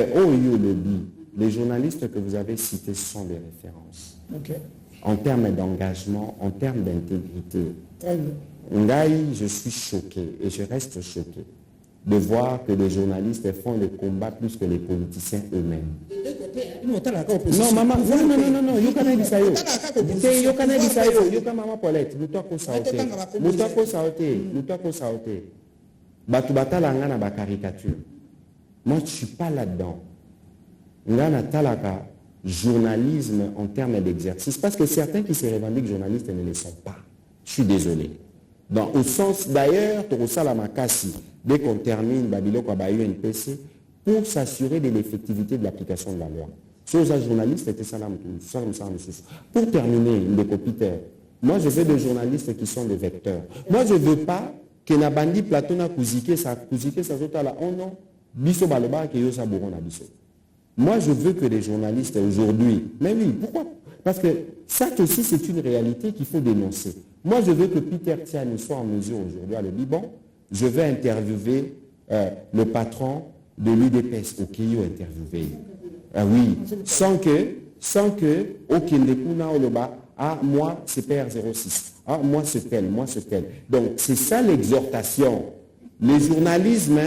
les journalistes que vous avez cités sont des références.
Okay.
En termes d'engagement, en termes d'intégrité.
Très bien.
Ngaï, je suis choqué et je reste choqué de voir que les journalistes font le combat plus que les politiciens eux-mêmes. Non, maman, non, Yokana Bisayo. Yokana Bisayo, Yokana Maman Paulette, Moutako Saoté. Batubata Langana ba caricature. Moi, je ne suis pas là-dedans. Ngana Talaka, journalisme en termes d'exercice, parce que certains qui se revendiquent journalistes ne le sont pas. Je suis désolé. Au sens d'ailleurs, dès qu'on termine Babiloko UNPC, pour s'assurer de l'effectivité de l'application de la loi. Sur les journalistes, c'était ça. Pour terminer, moi je veux des journalistes qui sont des vecteurs. Moi je ne veux pas que Nabandi Platon a cousike ça là. Oh non, biso baloba que yo sa bourron na biso. Moi je veux que les journalistes aujourd'hui, mais oui, pourquoi? Parce que ça aussi c'est une réalité qu'il faut dénoncer. Moi je veux que Peter Tiani soit en mesure aujourd'hui à le dire, bon, je vais interviewer le patron de l'UDPS au Kiyo interviewé. Ah oui, sans que aucun dépouna au loba, ah moi c'est PR06, ah moi c'est tel. Donc c'est ça l'exhortation. Les journalismes,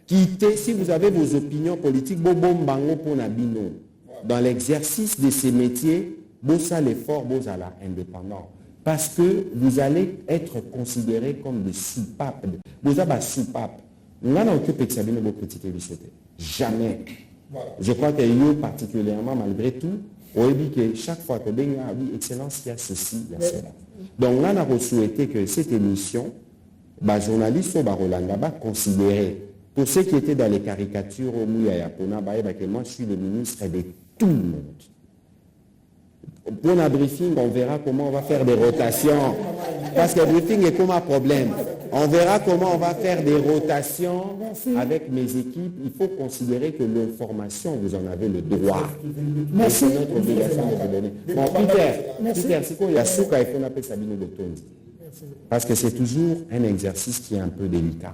quittez, si vous avez vos opinions politiques, dans l'exercice de ces métiers, bossa l'effort, bossa la indépendant. Parce que vous allez être considérés comme des soupapes. Bossa ba soupape. On a occupé que ça vient de critiquer le sauter. Jamais. Voilà. Je crois que yo particulièrement, malgré tout, on dit que chaque fois que ben a dit excellence, il y a ceci, il y a cela. Donc là, on a souhaité que cette émission, journaliste au Rolanda, considéré pour ceux qui étaient dans les caricatures au Mouya Yapona, que moi je suis le ministre de tout le monde. Pour un briefing, on verra comment on va faire des rotations. Parce que le briefing est comme un problème. On verra comment on va faire des rotations avec mes équipes. Il faut considérer que l'information, vous en avez le droit. C'est notre obligation de vous donner. Bon, Peter, c'est quoi? Il y a Souka et qu'on appelle Sabine de Tony. Parce que c'est toujours un exercice qui est un peu délicat.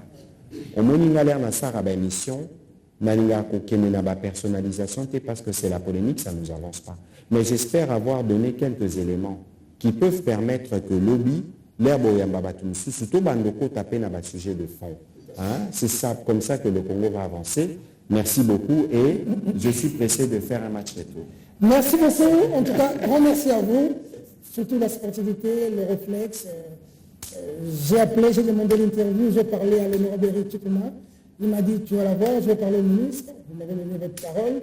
On m'a l'air dans sa émission. Personnalisation, parce que c'est la polémique, ça ne nous avance pas. Mais j'espère avoir donné quelques éléments qui peuvent permettre que lobby, l'herbe surtout Bandoko taper dans le sujet de fond. C'est ça, comme ça que le Congo va avancer. Merci beaucoup et je suis pressé de faire un match retour.
Merci beaucoup. En tout cas, grand merci à vous. Surtout la sportivité, le réflexe. J'ai appelé, j'ai demandé l'interview, j'ai parlé à l'honorable Eric Chikuma. Il m'a dit, tu vas la voir, je vais parler au ministre. Vous m'avez donné votre parole.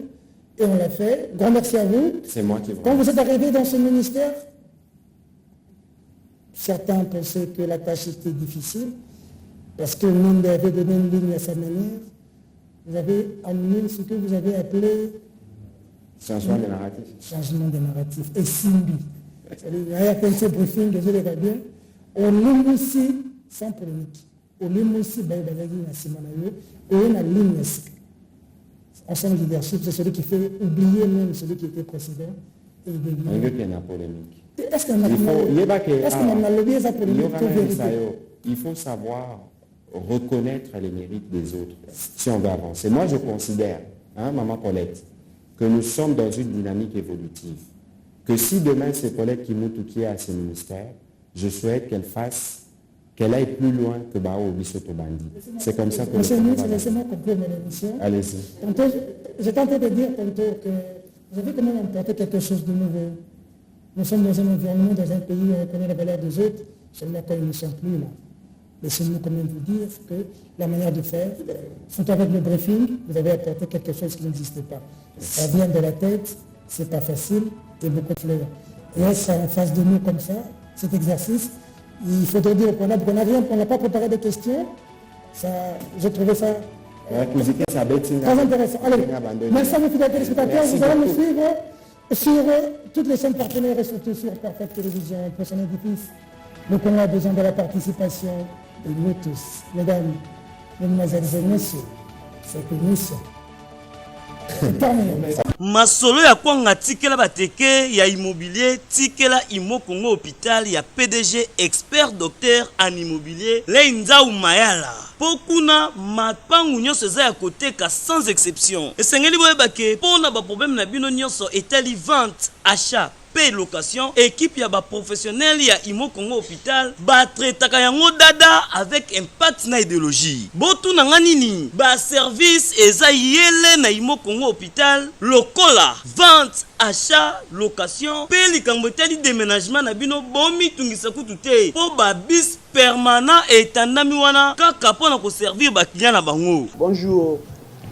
Et on l'a fait. Grand merci à vous.
C'est moi qui vous
Quand vous êtes arrivé dans ce ministère, certains pensaient que la tâche était difficile, parce que le monde avait donné une ligne à sa manière. Vous avez amené ce que vous avez appelé...
Changement de narratif.
Changement de narratif. Et Simbi. Il y a un ce briefing, je le vois bien. On l'aime aussi sans polémique. On l'aime aussi, il y a une ligne. Ensemble leadership, c'est celui qui fait oublier même celui qui était précédent. Et est-ce qu'on a lobbyé sa polémique pour vérité?
Il faut savoir reconnaître les mérites des autres si on veut avancer. Moi, je considère, Maman Paulette, que nous sommes dans une dynamique évolutive. Que si demain c'est Paulette qui est à ce ministère, je souhaite qu'elle aille plus loin que Bao Bissoto Bandi. C'est comme ça que...
Monsieur le ministre, laissez-moi conclure mon émission.
Allez-y.
J'ai tenté de dire tantôt que vous avez quand même apporté quelque chose de nouveau. Nous sommes dans un environnement, dans un pays où on reconnaît la valeur des autres, seulement quand ils ne sont plus là. Laissez-moi quand même vous dire que la manière de faire, surtout avec le briefing, vous avez apporté quelque chose qui n'existait pas. Ça vient de la tête, c'est pas facile, et beaucoup de fleurs. Et être en face de nous comme ça, cet exercice, il faudrait dire qu'on n'a pas préparé de questions. Ça, j'ai trouvé ça très intéressant. Allez, merci à vous, fidèles téléspectateurs. Vous allez nous suivre sur toutes les chaînes partenaires et surtout sur Perfect Télévision. Pour son édifice, le Congo a besoin de la participation de nous tous. Mesdames, mesdemoiselles et messieurs, c'est une mission.
Masolo ya kwanga tikela bateke ya immobilier tikela Imo Congo Hôpital ya PDG expert docteur en immobilier Leinza Umayala pokuna mapangu nyonso eza ya koteka sans exception esengeli boyebake pona ba problème na bino nyonso etali vente achat paie location équipe ya ba professionnel ya Imo Congo Hôpital ba traitaka yango dada avec impact na idéologie botu na nganini ba service eza yele na Imo Congo Hôpital lokola vente achat location paie likambo etali déménagement na bino bomi tungisa kutu te po ba bis permanent etandami wana kaka pona ko servir ba client na bango.
Bonjour,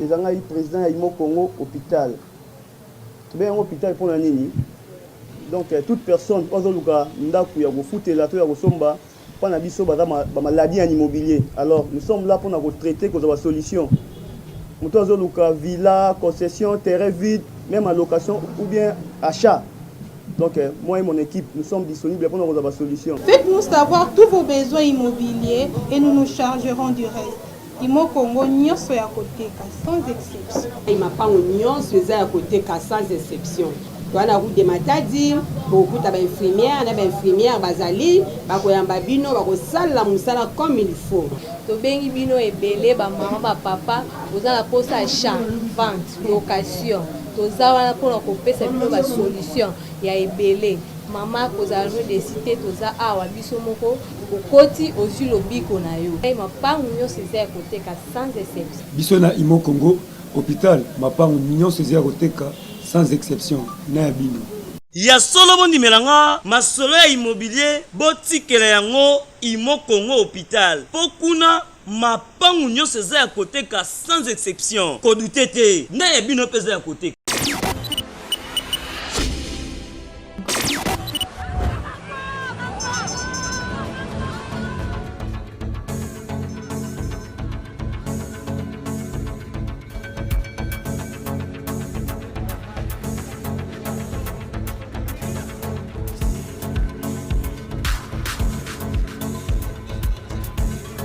les président ya Imo Congo Hôpital. bien un hôpital pour la nini. Donc toute personne ozoluka ndaku ya kofutela to ya kosomba pana biso baza maladie en immobilier. Alors nous sommes là pour nous traiter cause la solution. Muto ozoluka villa, concession, terrain vide, même en location ou bien achat. Donc moi et mon équipe nous sommes disponibles pour nous avoir la solution.
Faites-nous savoir tous vos besoins immobiliers et nous nous chargerons du reste. Imo Congo nyonso ya côté sans exception.
Il m'a pas nyonso ya côté sans exception. Dans la route de Matadi, beaucoup d'infirmières, d'infirmières bazali, bakoyamba bino, bakosala musala comme il faut.
To bengi bino ebele ba maman ba papa, ozala poste achat, vente, location. Toza wana pona kopesa bino ba solution ya ebele. Mama kozala jo de cité toza awa biso moko okoti osi lobiko na yo. Ay mapangu nyonso eza ya koteka sans exception.
Biso na Imo Congo hôpital mapangu nyonso eza ya koteka sans exception na bino.
Ya solo bondi melanga masolo ya immobilier botikela yango Imo Congo hôpital. Pokuna mapangu nyonso eza ya koteka sans exception. Kodutete na ya bino peza ya koteka.